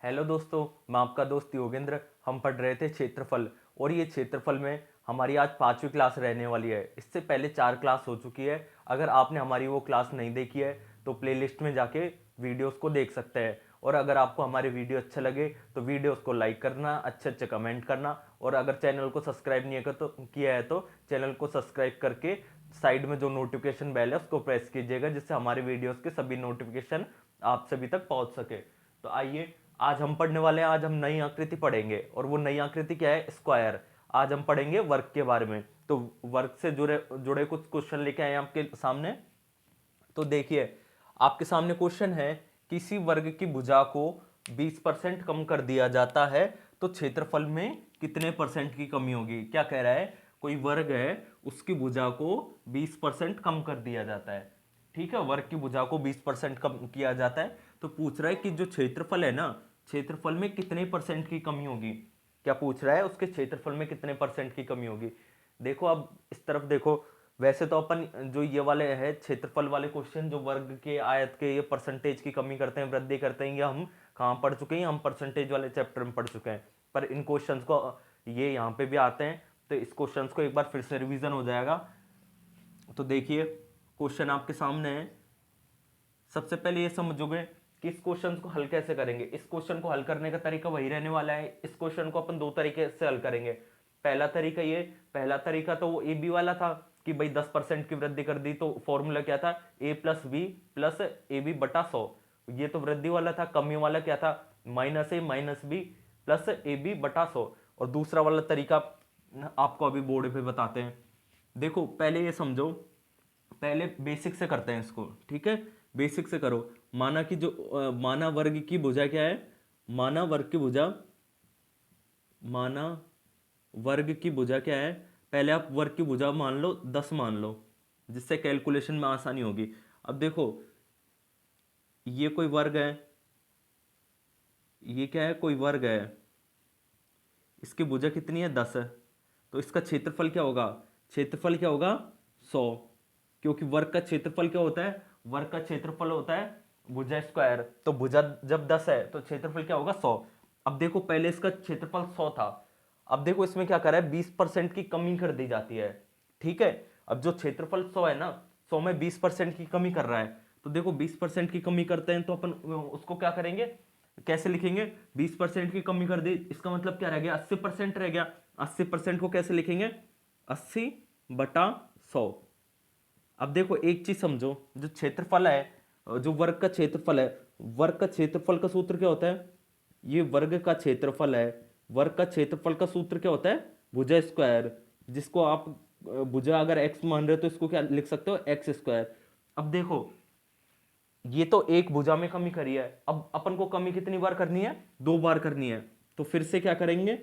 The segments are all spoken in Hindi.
हेलो दोस्तों, मैं आपका दोस्त योगेंद्र। हम पढ़ रहे थे क्षेत्रफल और ये क्षेत्रफल में हमारी आज 5वीं क्लास रहने वाली है। इससे पहले 4 क्लास हो चुकी है। अगर आपने हमारी वो क्लास नहीं देखी है तो प्लेलिस्ट में जाके वीडियोस को देख सकते हैं। और अगर आपको हमारे वीडियो अच्छे लगे तो वीडियोस को लाइक करना, अच्छे अच्छे कमेंट करना, और अगर चैनल को सब्सक्राइब नहीं किया है तो चैनल को सब्सक्राइब करके साइड में जो नोटिफिकेशन बेल है उसको प्रेस कीजिएगा, जिससे हमारे वीडियोस के सभी नोटिफिकेशन आप सभी तक पहुंच सके। तो आइए, आज हम पढ़ने वाले हैं। आज हम नई आकृति पढ़ेंगे और वो नई आकृति क्या है? स्क्वायर। आज हम पढ़ेंगे वर्ग के बारे में। तो वर्ग से जुड़े जुड़े कुछ क्वेश्चन लेके आए हैं आपके सामने। तो देखिए, आपके सामने क्वेश्चन है, किसी वर्ग की भुजा को 20% कम कर दिया जाता है तो क्षेत्रफल में कितने परसेंट की कमी होगी? क्या कह रहा है? कोई वर्ग है, उसकी भुजा को 20% कम कर दिया जाता है। ठीक है, वर्ग की भुजा को 20% कम किया जाता है। तो पूछ रहा है कि जो क्षेत्रफल है ना, क्षेत्रफल में कितने परसेंट की कमी होगी? क्या पूछ रहा है? उसके क्षेत्रफल में कितने परसेंट की कमी होगी। देखो, अब इस तरफ देखो। वैसे तो अपन जो ये वाले है क्षेत्रफल वाले क्वेश्चन, जो वर्ग के आयत के ये परसेंटेज की कमी करते हैं, वृद्धि करते हैं, ये हम कहाँ पढ़ चुके हैं? हम परसेंटेज वाले चैप्टर में पढ़ चुके हैं। पर इन क्वेश्चंस को ये यहाँ पे भी आते हैं, तो इस क्वेश्चंस को एक बार फिर से रिवीजन हो जाएगा। तो देखिए, क्वेश्चन आपके सामने है। सबसे पहले ये समझोगे कि इस क्वेश्चन को हल कैसे करेंगे। इस क्वेश्चन को हल करने का तरीका वही रहने वाला है। इस क्वेश्चन को अपन दो तरीके से हल करेंगे। पहला तरीका तो वो ए बी वाला था कि भाई 10% की वृद्धि कर दी, तो फॉर्मूला क्या था? A plus B plus A B बटा 100। ये तो वृद्धि वाला था। कमी वाला क्या था? Minus A minus B plus A B बटा 100। और दूसरा वाला तरीका आपको अभी बोर्ड पे बताते हैं। देखो, पहले ये समझो, पहले बेसिक से करते हैं इसको। ठीक है, बेसिक से करो। माना कि जो माना वर्ग की भुजा क्या है? माना वर्ग की भुजा माना वर्ग की भुजा क्या है? पहले आप वर्ग की भुजा मान लो 10 मान लो, जिससे कैलकुलेशन में आसानी होगी। अब देखो, ये कोई वर्ग है, ये क्या है? कोई वर्ग है। इसकी भुजा कितनी है? 10 है। तो इसका क्षेत्रफल क्या होगा? क्षेत्रफल क्या होगा? 100। क्योंकि वर्ग का क्षेत्रफल क्या होता है? वर्ग का क्षेत्रफल होता है भुजा स्क्वायर। तो भुजा जब 10 है तो क्षेत्रफल क्या होगा? 100। अब देखो, पहले इसका क्षेत्रफल 100 था। अब देखो, इसमें क्या कर रहा है? 20% की कमी कर दी जाती है। ठीक है, अब जो क्षेत्रफल 100 है ना, 100 में 20% की कमी कर रहा है। तो देखो, 20% की कमी करते हैं तो अपन उसको क्या करेंगे? कैसे लिखेंगे? 20% की कमी कर दी, इसका मतलब क्या रह गया? 80% रह गया। 80% को कैसे लिखेंगे? 80/100। अब देखो, एक चीज समझो, जो क्षेत्रफल है, जो वर्ग का क्षेत्रफल है, वर्ग का क्षेत्रफल का सूत्र क्या होता है? ये वर्ग का क्षेत्रफल है। वर्ग का क्षेत्रफल का सूत्र क्या होता है? भुजा स्क्वायर। जिसको आप भुजा अगर एक्स मान रहे हो तो इसको क्या लिख सकते हो? X square. अब देखो, ये तो एक भुजा में कमी करी है। अब अपन को कमी कितनी बार करनी है? 2 बार करनी है। तो फिर से क्या करेंगे?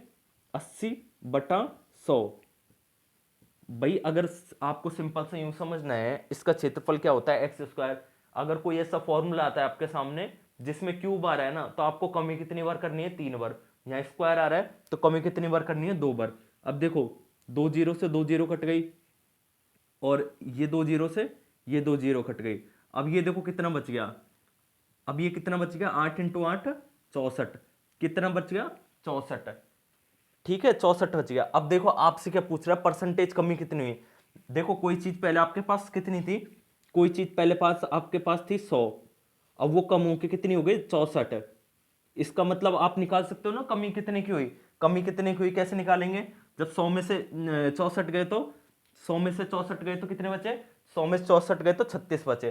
80/100। भाई, अगर आपको सिंपल से यूं समझना है, इसका क्षेत्रफल क्या होता है? X square. अगर कोई ऐसा फॉर्मूला आता है आपके सामने जिसमें क्यूब आ रहा है ना, तो आपको कमी कितनी बार करनी है? 3 बार। यहाँ स्क्वायर आ रहा है तो कमी कितनी बार करनी है? 2 बार। अब देखो, 2 जीरो से 2 जीरो कट गई, और ये 2 जीरो से ये 2 जीरो कट गई। अब ये देखो कितना बच गया। अब ये कितना बच गया? 8 × 8 64। कितना बच गया? 64। ठीक है, 64 बच गया। अब देखो, आपसे क्या पूछ रहा है? परसेंटेज कमी कितनी हुई। देखो, कोई चीज पहले आपके पास कितनी थी? कोई चीज पहले पास आपके पास थी 100। अब वो कम होके कितनी हो गई? 64। इसका मतलब आप निकाल सकते हो ना कमी कितने की हुई। कमी कितने की हुई कैसे निकालेंगे? जब 100 में से 64 गए तो 100 में से 64 गए तो कितने बचे? 100 में से 64 गए तो 36 बचे।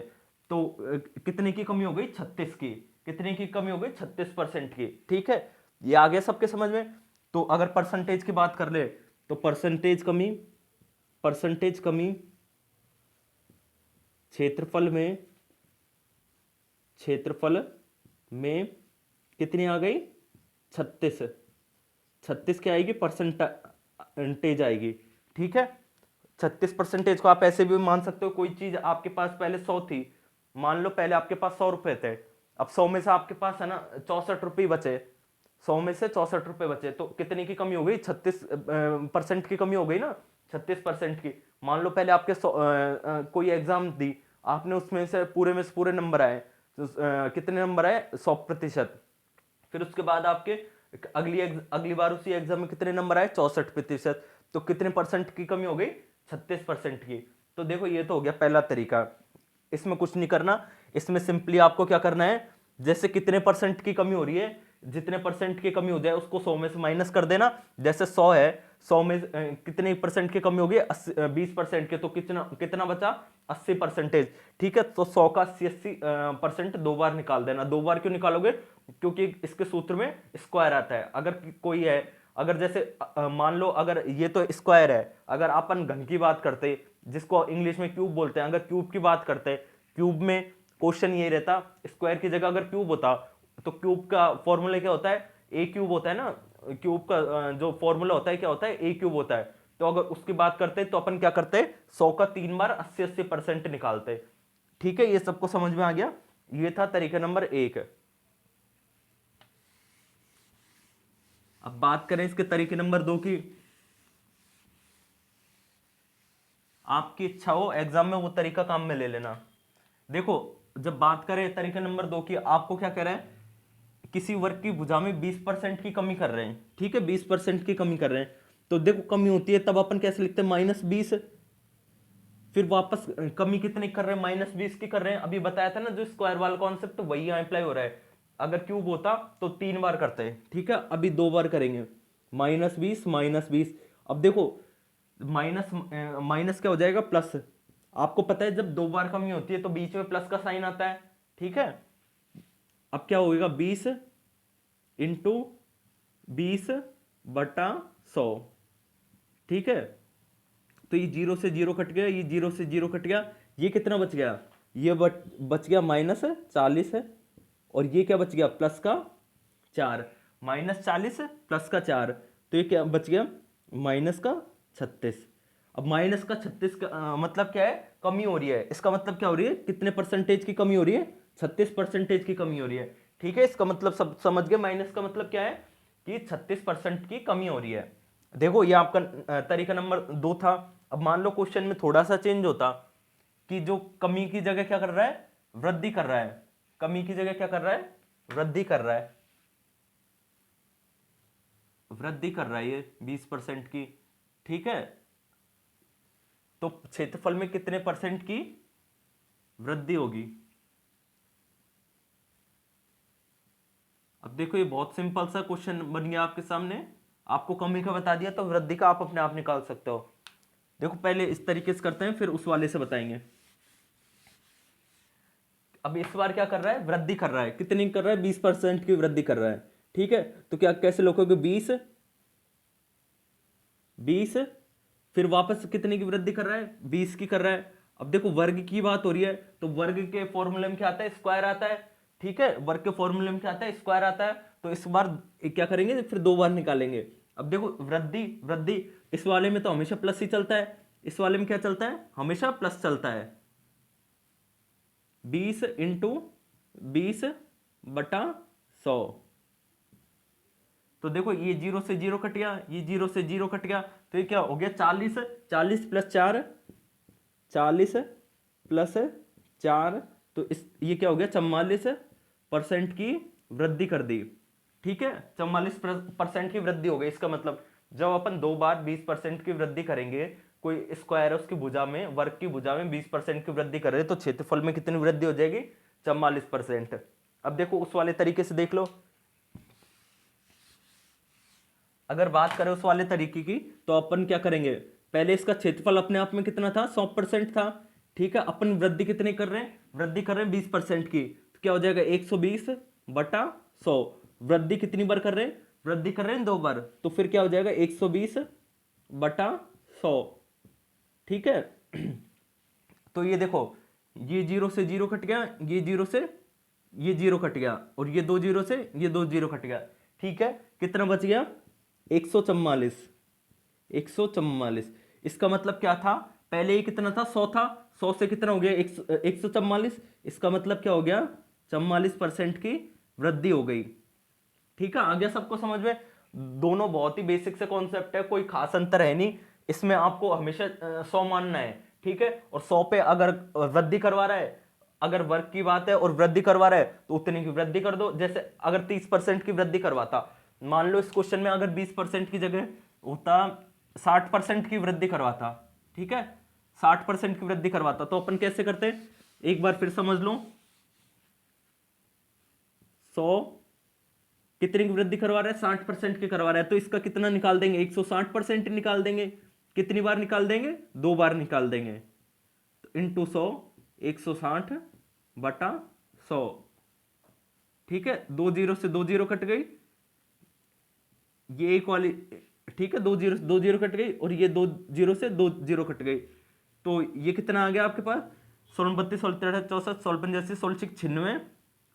तो कितने की कमी हो गई? 36 की। कितने की कमी हो गई? 36% की। ठीक है, ये आ गया सबके समझ में। तो अगर परसेंटेज की बात कर ले तो परसेंटेज कमी क्षेत्रफल में कितनी आ गई? 36। 36 क्या आएगी? परसेंटेज आएगी। ठीक है, 36% को आप ऐसे भी मान सकते हो। कोई चीज आपके पास पहले 100 थी, मान लो पहले आपके पास 100 रुपए थे। अब 100 में से आपके पास है ना 64 रुपये बचे। 100 में से 64 रुपये बचे, तो कितने की कमी हो गई? 36% की कमी हो गई ना। 36% की। मान लो पहले आपके कोई एग्जाम दी आपने, उसमें से पूरे नंबर आए। तो कितने नंबर आए? 100%। फिर उसके बाद आपके अगली बार उसी एग्जाम में कितने नंबर आए, 64%। तो कितने परसेंट की कमी हो गई, 36% की। तो देखो ये तो हो गया पहला तरीका। इसमें कुछ नहीं करना, इसमें सिंपली आपको क्या करना है, जैसे कितने परसेंट की कमी हो रही है, जितने परसेंट की कमी हो जाए उसको 100 में से माइनस कर देना। जैसे 100 है, 100 में कितने परसेंट की कमी होगी, 20% के, तो कितना कितना बचा, 80%। ठीक है, तो 100 का 80% 2 बार निकाल देना। 2 बार क्यों निकालोगे, क्योंकि इसके सूत्र में स्क्वायर आता है। अगर कोई है, अगर जैसे मान लो अगर ये तो स्क्वायर है, अगर अपन घन की बात करते, जिसको इंग्लिश में क्यूब बोलते हैं, अगर क्यूब की बात करते, क्यूब में क्वेश्चन ये रहता, स्क्वायर की जगह अगर क्यूब होता, तो क्यूब का फॉर्मूला क्या होता है, ए क्यूब होता है ना। क्यूब का जो फॉर्मूला होता है क्या होता है, ए क्यूब होता है। तो अगर उसकी बात करते तो अपन क्या करते, 100 का 3 बार 80% निकालते। ठीक है, ये सबको समझ में आ गया। ये था तरीका नंबर 1। अब बात करें इसके तरीके नंबर 2 की। आपकी इच्छा हो एग्जाम में वो तरीका काम में ले लेना। देखो, जब बात करें तरीका नंबर 2 की, आपको क्या कह रहा है, किसी वर्ग की भुजा में 20% की कमी कर रहे हैं। ठीक है, 20% की कमी कर रहे हैं। तो देखो कमी होती है तब अपन कैसे लिखते हैं, -20। फिर वापस कमी कितनी कर रहे हैं, -20 की कर रहे हैं। अभी बताया था ना जो स्क्वायर वाला कॉन्सेप्ट, तो वही यहाँ अप्लाई हो रहा है। अगर क्यूब होता तो 3 बार करते हैं। ठीक है, अभी 2 बार करेंगे, -20 -20। अब देखो माइनस माइनस क्या हो जाएगा, प्लस। आपको पता है जब 2 बार कमी होती है तो बीच में प्लस का साइन आता है। ठीक है, अब क्या होगा, 20 इंटू 20/100। ठीक है, तो ये 0 से 0 कट गया, ये 0 से 0 कट गया। ये कितना बच गया, ये बच गया -40 है। और ये क्या बच गया, प्लस का 4। -40 प्लस का 4, तो ये क्या बच गया, -36। अब -36 का मतलब क्या है, कमी हो रही है। इसका मतलब क्या हो रही है, कितने परसेंटेज की कमी हो रही है, 36% की कमी हो रही है। ठीक है, इसका मतलब सब समझ गए। माइनस का मतलब क्या है, कि 36% की कमी हो रही है। देखो ये आपका तरीका नंबर 2 था। अब मान लो क्वेश्चन में थोड़ा सा चेंज होता, कि जो कमी की जगह क्या कर रहा है, वृद्धि कर रहा है। कमी की जगह क्या कर रहा है, वृद्धि कर रहा है, वृद्धि कर रहा है ये 20% की। ठीक है, तो क्षेत्रफल में कितने परसेंट की वृद्धि होगी। अब देखो ये बहुत सिंपल सा क्वेश्चन बन गया आपके सामने। आपको कमी का बता दिया तो वृद्धि का आप अपने आप निकाल सकते हो। देखो पहले इस तरीके से करते हैं, फिर उस वाले से बताएंगे। अब इस बार क्या कर रहा है, वृद्धि कर रहा है। कितनी कर रहा है, 20% की वृद्धि कर रहा है। ठीक है, तो क्या कैसे लिखोगे, 20 फिर वापस कितने की वृद्धि कर रहा है, 20 की कर रहा है। अब देखो वर्ग की बात हो रही है, तो वर्ग के फॉर्मूले में क्या आता है, स्क्वायर आता है। ठीक है, वर्ग के फॉर्मूले में क्या आता है, स्क्वायर आता है। तो इस बार क्या करेंगे, फिर 2 बार निकालेंगे। अब देखो वृद्धि वृद्धि, इस वाले में तो हमेशा प्लस ही चलता है, इस वाले में क्या चलता है, हमेशा प्लस चलता है। 20 इंटू 20/100। तो देखो ये 0 से 0 कट गया, ये 0 से 0 कट गया, तो ये क्या हो गया, 40। 40 प्लस 4, 40 प्लस 4, तो इस ये क्या हो गया, 44% की वृद्धि कर दी। ठीक है, 44% की वृद्धि हो गई। इसका मतलब जब अपन 2 बार 20% की वृद्धि करेंगे, कोई स्क्वायर है उसकी भुजा में, वर्ग की भुजा में 20% की वृद्धि कर रहे हैं, तो क्षेत्रफल में कितनी वृद्धि हो जाएगी, 44%। अब देखो उस वाले तरीके से देख लो। अगर बात करें उस वाले तरीके की, तो अपन क्या करेंगे, पहले इसका क्षेत्रफल अपने आप में कितना था, 100% था। ठीक है, अपन वृद्धि कितने कर रहे हैं, वृद्धि कर रहे हैं 20% की, तो क्या हो जाएगा, 120/100। वृद्धि कितनी बार कर रहे हैं, वृद्धि कर रहे हैं 2 बार, तो फिर क्या हो जाएगा, 120/100। ठीक है, तो ये देखो, ये 0 से 0 कट गया, ये 0 से ये 0 कट गया, और ये 2 0 से ये 2 0 कट गया। ठीक है, कितना बच गया, 144। 144, इसका मतलब क्या था, पहले ये कितना था, 100 था, 100 से कितना हो गया, 144। इसका मतलब क्या हो गया, 44% की वृद्धि हो गई। ठीक है, आ गया सबको समझ में। दोनों बहुत ही बेसिक से कॉन्सेप्ट है, कोई खास अंतर है नहीं इसमें। आपको हमेशा 100 मानना है। ठीक है, और 100 पे अगर वृद्धि करवा रहा है, अगर वर्ग की बात है और वृद्धि करवा रहा है तो उतनी की वृद्धि कर दो। जैसे अगर 30% की वृद्धि करवाता, मान लो इस क्वेश्चन में अगर 20% की जगह होता 60% की वृद्धि करवाता, ठीक है, 60% की वृद्धि करवाता, तो अपन कैसे करते, एक बार फिर समझ लो। 100 कितने की वृद्धि करवा रहा है, 60% की करवा रहा है, तो इसका कितना निकाल देंगे, 160% निकाल देंगे। कितनी बार निकाल देंगे, 2 बार निकाल देंगे। तो इंटू 100, 160 बटा 100, ठीक है, 2 जीरो से 2 जीरो कट गई, ये एक वाली, ठीक है, 2 जीरो कट गई, और ये 2 जीरो से 2 जीरो कट गई, तो ये कितना आ गया आपके पास, 16 32 16 63 64 16 85 16 96,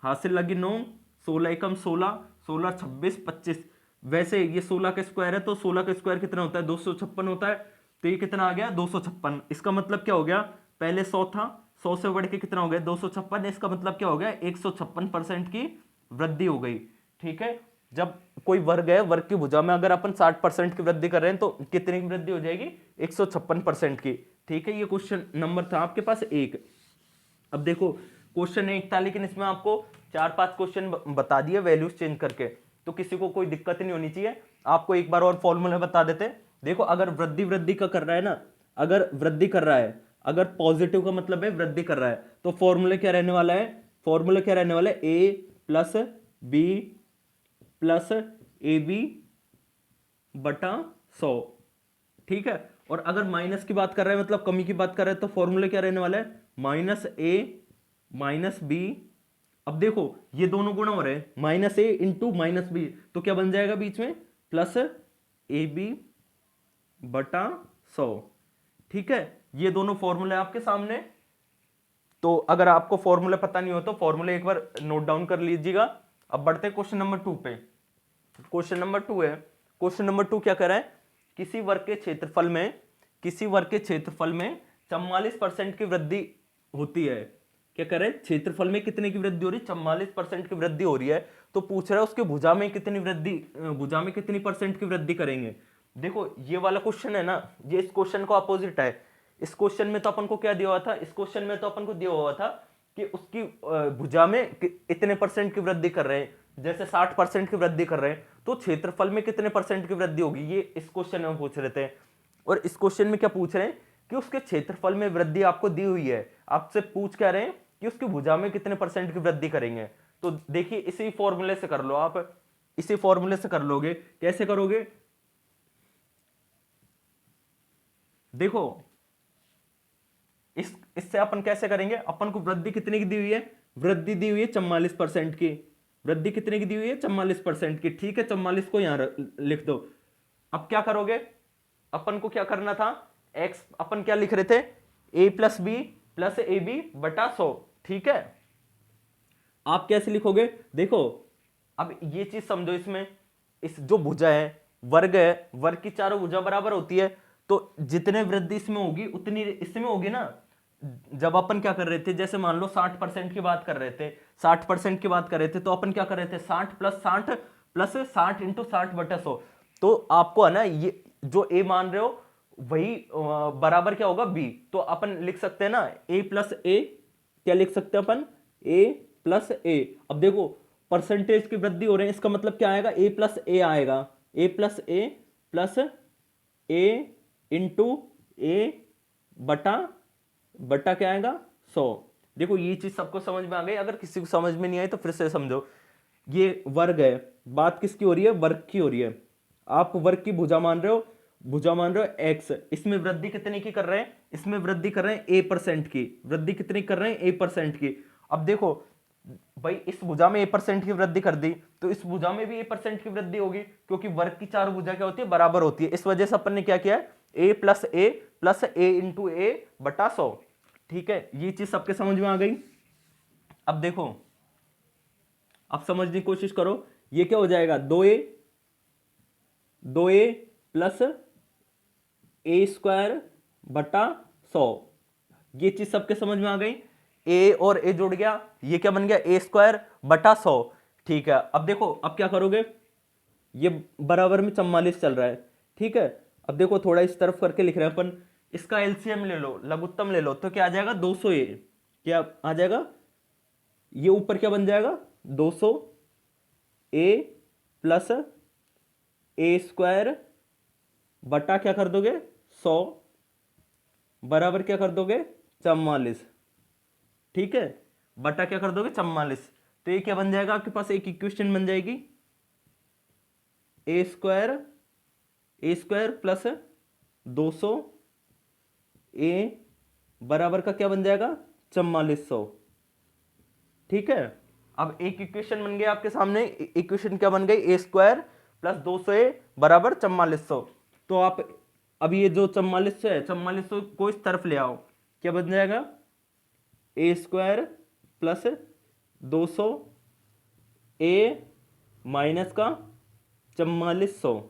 हासिल लगी 9, 16 एकम 16, 16 26 25। वैसे ये 16 का स्क्वायर है, तो 16 का स्क्वायर कितना होता है, 256 होता है, तो ये कितना आ गया 256। इसका मतलब क्या हो गया, पहले 100 था, 100 से बढ़ के कितना हो गया 256, इसका मतलब क्या हो गया 156% की वृद्धि हो गई। ठीक है, जब कोई वर्ग है, वर्ग की भुजा में अगर अपन 60% की वृद्धि कर रहे हैं तो कितने की वृद्धि हो जाएगी, 156% की। ठीक है, ये क्वेश्चन नंबर था आपके पास एक। अब देखो क्वेश्चन एक था, लेकिन इसमें आपको 4-5 क्वेश्चन बता दिए वैल्यूज चेंज करके, तो किसी को कोई दिक्कत नहीं होनी चाहिए। आपको एक बार और फॉर्मूला बता देते। देखो अगर वृद्धि वृद्धि का कर रहा है ना, अगर वृद्धि कर रहा है, अगर पॉजिटिव का मतलब है वृद्धि कर रहा है, तो फॉर्मूला क्या रहने वाला है, फॉर्मूला क्या रहने वाला है, A plus B plus A B बटा 100। ठीक है, और अगर माइनस की बात कर रहे हैं, मतलब कमी की बात कर रहे हैं, तो फॉर्मूला क्या रहने वाला है, माइनस ए माइनस बी। अब देखो ये दोनों गुणा हो रहे हैं, माइनस ए इंटू माइनस बी, तो क्या बन जाएगा बीच में, प्लस ए बी बटा 100। ठीक है, ये दोनों फॉर्मूले आपके सामने। तो अगर आपको फॉर्मूला पता नहीं हो तो फॉर्मूले एक बार नोट डाउन कर लीजिएगा। अब बढ़ते हैं क्वेश्चन नंबर 2 पे। क्वेश्चन नंबर 2 है, क्वेश्चन नंबर 2 क्या कर रहा है, किसी वर्ग के क्षेत्रफल में, किसी वर्ग के क्षेत्रफल में 44% की वृद्धि होती है। क्या कर रहे हैं, क्षेत्रफल में कितने की वृद्धि हो रही है, 44% की वृद्धि हो रही है। तो पूछ रहा है उसके भुजा में कितनी वृद्धि, भुजा में कितनी परसेंट की वृद्धि करेंगे। देखो ये वाला क्वेश्चन है ना, ये इस क्वेश्चन को अपोजिट है। इस क्वेश्चन में तो अपन को क्या दिया हुआ था, इस क्वेश्चन में तो अपन को दिया हुआ था कि उसकी भुजा में इतने परसेंट की वृद्धि कर रहे हैं, जैसे 60% की वृद्धि कर रहे हैं, तो क्षेत्रफल में कितने परसेंट की वृद्धि होगी, ये इस क्वेश्चन में पूछ रहे थे। और इस क्वेश्चन में क्या पूछ रहे हैं कि उसके क्षेत्रफल में वृद्धि आपको दी हुई है, आपसे पूछ कह रहे हैं कि उसकी भुजा में कितने परसेंट की वृद्धि करेंगे। तो देखिए इसी फॉर्मूले से कर लो आप, इसी फॉर्मूले से कर लोगे। कैसे करोगे, देखो इससे अपन कैसे करेंगे, अपन को वृद्धि कितने की दी हुई है, वृद्धि दी हुई है 44% की, वृद्धि कितने की दी हुई है 44% की। ठीक है, 44 को यहां लिख दो। अब क्या करोगे, अपन को क्या करना था, x अपन क्या लिख रहे थे, a plus B plus A B बटा 100। ठीक है, आप कैसे लिखोगे, देखो अब ये चीज समझो, इसमें इस जो भुजा है, वर्ग है, वर्ग की चारों भुजा बराबर होती है, तो जितने वृद्धि इसमें होगी उतनी इसमें होगी ना। जब अपन क्या कर रहे थे, जैसे मान लो 60% की बात कर रहे थे, 60% की बात कर रहे थे, तो अपन क्या कर रहे थे, 60 प्लस 60 इंटू 60 बटा 100। तो आपको है ना, ये जो ए मान रहे हो वही बराबर क्या होगा बी। तो अपन लिख सकते हैं ना ए प्लस ए, क्या लिख सकते हैं अपन, ए प्लस ए। अब देखो परसेंटेज की वृद्धि हो रही है, इसका मतलब क्या आएगा, ए प्लस ए आएगा, ए प्लस ए इंटू ए बटा बटा क्या आएगा 100। देखो ये चीज सबको समझ में आ गई, अगर किसी को समझ में नहीं आई तो फिर से समझो। ये वर्ग है, बात किसकी हो रही है, वर्ग की हो रही है। आप वर्ग की भुजा मान रहे हो, भुजा मान रहे हो एक्स, इसमें वृद्धि कितने की कर रहे हैं, इसमें वृद्धि कर रहे हैं a% की, वृद्धि कितनी कर रहे हैं a% की। अब देखो भाई इस भुजा में a% की वृद्धि कर दी, तो इस भुजा में भी a% की वृद्धि होगी, क्योंकि वर्ग की चार भुजा क्या होती है, बराबर होती है। इस वजह से अपन ने क्या किया है, a प्लस ए इंटू ए बटा 100। ठीक है, ये चीज सबके समझ में आ गई। अब देखो, अब समझने की कोशिश करो, ये क्या हो जाएगा, 2a प्लस ए स्क्वायर बटा 100। ये चीज सबके समझ में आ गई, ए और ए जुड़ गया, ये क्या बन गया, ए स्क्वायर बटा 100। ठीक है, अब देखो अब क्या करोगे, ये बराबर में 44 चल रहा है। ठीक है, अब देखो थोड़ा इस तरफ करके लिख रहे हैं अपन, इसका एलसीएम ले लो, लघुत्तम ले लो, तो क्या आ जाएगा 200a। क्या आ जाएगा, ये ऊपर क्या बन जाएगा 200 ए प्लस ए स्क्वायर बटा क्या कर दोगे 100 बराबर क्या कर दोगे 44। ठीक है, बटा क्या कर दोगे 44। तो ये क्या बन जाएगा आपके पास, एक इक्वेशन बन जाएगी ए स्क्वायर प्लस 200 ए बराबर का क्या बन जाएगा 4400। ठीक है, अब एक इक्वेशन बन गया आपके सामने, इक्वेशन क्या बन गई, ए स्क्वायर प्लस 200 ए बराबर 4400। तो आप अब ये जो 4400 है 4400 को इस तरफ ले आओ, क्या बन जाएगा ए स्क्वायर प्लस 200 ए माइनस का 4400।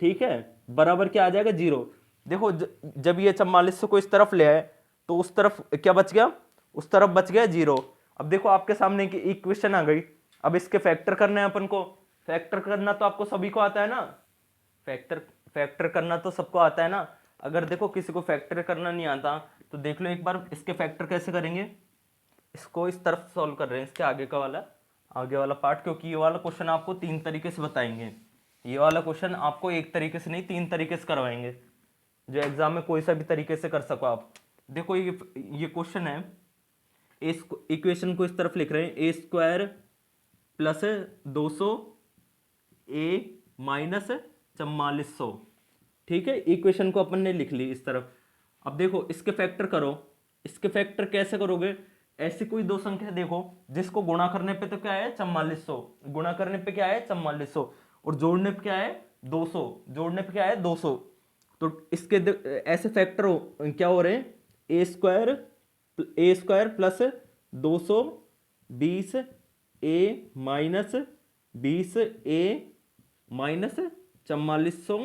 ठीक है, बराबर क्या आ जाएगा 0। देखो जब ये 4400 को इस तरफ ले आए तो उस तरफ क्या बच गया, उस तरफ बच गया 0। अब देखो आपके सामने की इक्वेशन आ गई, अब इसके फैक्टर करने हैं अपन को। फैक्टर करना तो आपको सभी को आता है ना, फैक्टर करना तो सबको आता है ना। अगर देखो किसी को फैक्टर करना नहीं आता तो देख लो एक बार इसके फैक्टर कैसे करेंगे। इसको इस तरफ सॉल्व कर रहे हैं, इसके आगे वाला पार्ट, क्योंकि ये वाला क्वेश्चन आपको 3 तरीके से बताएंगे। ये वाला क्वेश्चन आपको एक तरीके से नहीं 3 तरीके से करवाएंगे, जो एग्जाम में कोई सा भी तरीके से कर सको आप। देखो ये क्वेश्चन है, इक्वेशन को इस तरफ लिख रहे हैं ए स्क्वायर प्लस 200 ए माइनस 4400। ठीक है, इक्वेशन को अपन ने लिख ली इस तरफ। अब देखो इसके फैक्टर करो, इसके फैक्टर कैसे करोगे, ऐसी कोई दो संख्या देखो जिसको गुणा करने पे तो क्या है 4400, गुणा करने पे क्या है 4400, और जोड़ने पे क्या है 200, जोड़ने पे क्या है 200। तो इसके ऐसे फैक्टर क्या हो रहे हैं, ए स्क्वायर प्लस 220 ए माइनस 20 ए माइनस 4400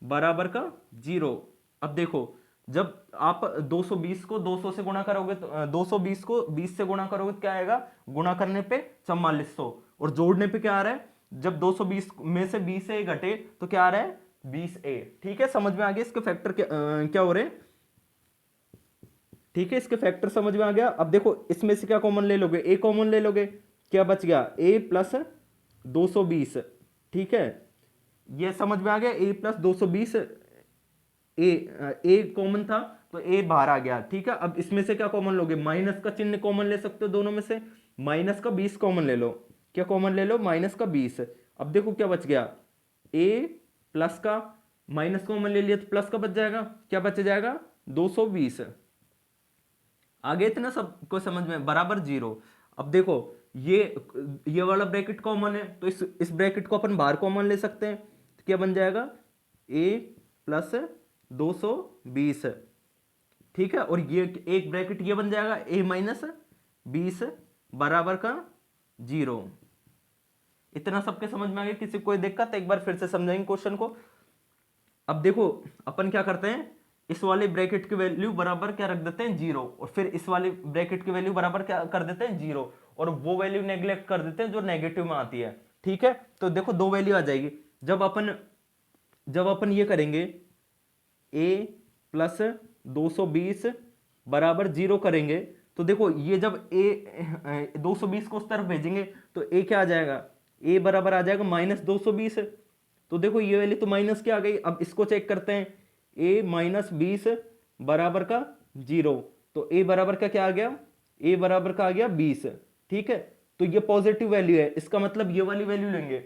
बराबर का 0। अब देखो जब आप 220 को 200 से गुणा करोगे तो 220 को 20 से गुणा करोगे तो क्या आएगा, गुणा करने पे 4400, और जोड़ने पे क्या आ रहा है, जब 220 में से 20 ए घटे तो क्या आ रहा है 20 ए। ठीक है, समझ में आ गया इसके फैक्टर क्या हो रहे हैं। ठीक है, इसके फैक्टर समझ में आ गया। अब देखो इसमें से क्या कॉमन ले लोगे, ए कॉमन ले लोगे, क्या बच गया ए प्लस 220। ठीक है, ये समझ में आ गया, ए प्लस 220, ए कॉमन था तो ए बाहर आ गया। ठीक है, अब इसमें से क्या कॉमन लोगे, माइनस का चिन्ह कॉमन ले सकते हो दोनों में से, माइनस का 20 कॉमन ले लो। क्या कॉमन ले लो, माइनस का 20। अब देखो क्या बच गया, ए प्लस का माइनस कॉमन ले लिया तो प्लस का बच जाएगा, क्या बच जाएगा 220। आगे इतना सबको समझ में, बराबर 0। अब देखो ये वाला ब्रैकेट कॉमन है तो इस ब्रैकेट को अपन बाहर कॉमन ले सकते हैं, तो क्या बन जाएगा a प्लस 220। ठीक है, और ये एक ब्रैकेट ये बन जाएगा a माइनस 20 बराबर का 0। इतना सबके समझ में आ गया, किसी कोई दिक्कत, एक बार फिर से समझाएंगे क्वेश्चन को। अब देखो अपन क्या करते हैं, इस वाले ब्रैकेट की वैल्यू बराबर क्या रख देते हैं 0, और फिर इस वाले ब्रैकेट की वैल्यू बराबर क्या कर देते हैं 0, और वो वैल्यू नेग्लेक्ट कर देते हैं जो नेगेटिव में आती है। ठीक है, तो देखो दो वैल्यू आ जाएगी। जब अपन ये करेंगे a प्लस 220 बराबर 0 करेंगे तो देखो ये जब a 220 को उस तरफ भेजेंगे तो a क्या आ जाएगा, a बराबर आ जाएगा माइनस 220। तो देखो ये वैल्यू तो माइनस क्या आ गई। अब इसको चेक करते हैं, a माइनस 20 बराबर का 0, तो a बराबर का क्या आ गया, a बराबर का आ गया 20। ठीक है, तो ये पॉजिटिव वैल्यू है, इसका मतलब ये वाली वैल्यू लेंगे।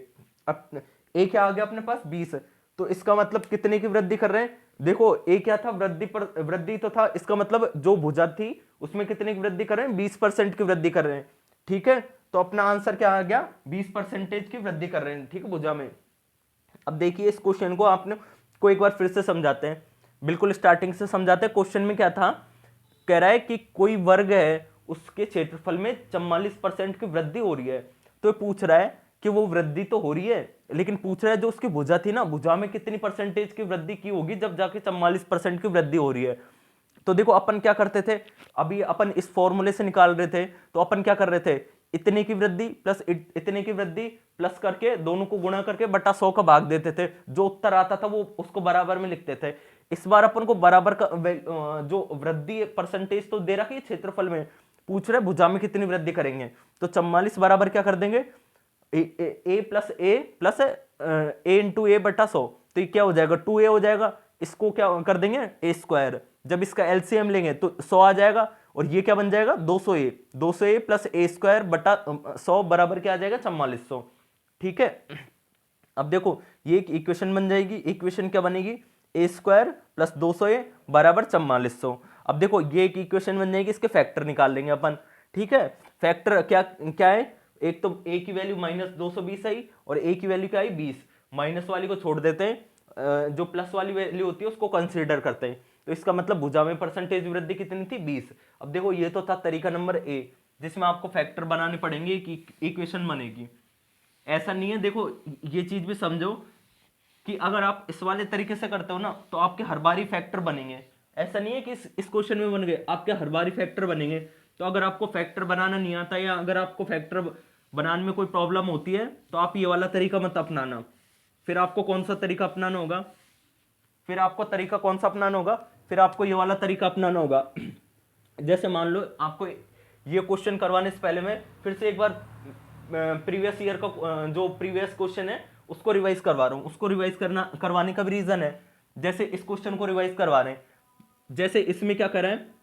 अब a क्या आ गया अपने पास 20, तो इसका मतलब कितने की वृद्धि कर रहे हैं, देखो a क्या था, वृद्धि तो था, इसका मतलब जो भुजा थी उसमें कितने की वृद्धि कर रहे हैं 20% की वृद्धि कर रहे हैं। ठीक है, तो अपना आंसर क्या आ गया 20% की वृद्धि कर रहे हैं। ठीक है, भुजा में। अब देखिए इस क्वेश्चन को आपने को एक बार फिर से समझाते हैं, बिल्कुल स्टार्टिंग से समझाते हैं। क्वेश्चन में क्या था, कह रहा है कि कोई वर्ग है उसके क्षेत्रफल में 44% की वृद्धि हो रही है। तो ये पूछ रहा है कि वो वृद्धि तो हो रही है, लेकिन पूछ रहा है जो उसकी भुजा थी ना, भुजा में कितनी परसेंटेज की वृद्धि की होगी जब जाके 44% की वृद्धि हो रही है। तो देखो अपन क्या करते थे, अभी अपन इस फॉर्मूले से निकाल रहे थे, तो अपन क्या कर रहे थे, इतने की वृद्धि प्लस इतने की वृद्धि प्लस करके दोनों को गुणा करके बटा 100 का भाग देते थे, जो उत्तर आता था वो उसको बराबर में लिखते थे। इस बार अपन को बराबर का जो वृद्धि परसेंटेज तो दे रखी है क्षेत्रफल में, पूछ रहे भुजा में कितनी वृद्धि करेंगे। तो 44 बराबर क्या कर देंगे, ए प्लस ए इंटू ए बटा 100, तो ये क्या हो जाएगा 2a हो जाएगा। इसको क्या कर देंगे ए स्क्वायर, जब इसका एलसीएम लेंगे तो 100 आ जाएगा, और ये क्या बन जाएगा 200a प्लस ए स्क्वायर बटा 100 बराबर क्या आ जाएगा 4400। ठीक है, अब देखो ये एक इक्वेशन बन जाएगी। इक्वेशन क्या बनेगी, ए स्क्वायर प्लस 200a बराबर 4400। अब देखो ये एक इक्वेशन बन जाएगी, इसके फैक्टर निकाल लेंगे अपन। ठीक है, फैक्टर क्या क्या है, एक तो a की वैल्यू -220 आई और a की वैल्यू क्या आई 20, माइनस वाली को छोड़ देते हैं, जो प्लस वाली वैल्यू होती है उसको कंसीडर करते हैं। तो इसका मतलब भुजा में परसेंटेज वृद्धि कितनी थी 20। अब देखो ये तो था तरीका नंबर ए, जिसमें आपको फैक्टर बनाने पड़ेंगे कि इक्वेशन बनेगी। ऐसा नहीं है, देखो ये चीज भी समझो कि अगर आप इस वाले तरीके से करते हो ना तो आपके हर बारी फैक्टर बनेंगे। ऐसा नहीं है कि इस क्वेश्चन में बन गए, आपके हर बारी फैक्टर बनेंगे। तो अगर आपको फैक्टर बनाना नहीं आता या अगर आपको फैक्टर बनाने में कोई प्रॉब्लम होती है तो आप ये वाला तरीका मत अपनाना। फिर आपको कौन सा तरीका अपनाना होगा, फिर आपको तरीका कौन सा अपनाना होगा, फिर आपको ये वाला तरीका अपनाना होगा। जैसे मान लो आपको ये क्वेश्चन करवाने से पहले मैं फिर से एक बार प्रीवियस ईयर का जो प्रीवियस क्वेश्चन है उसको रिवाइज करवा रहा हूँ। उसको रिवाइज करवाने का भी रीजन है, जैसे इस क्वेश्चन को रिवाइज करवा रहे हैं, जैसे इसमें क्या कर रहे हैं,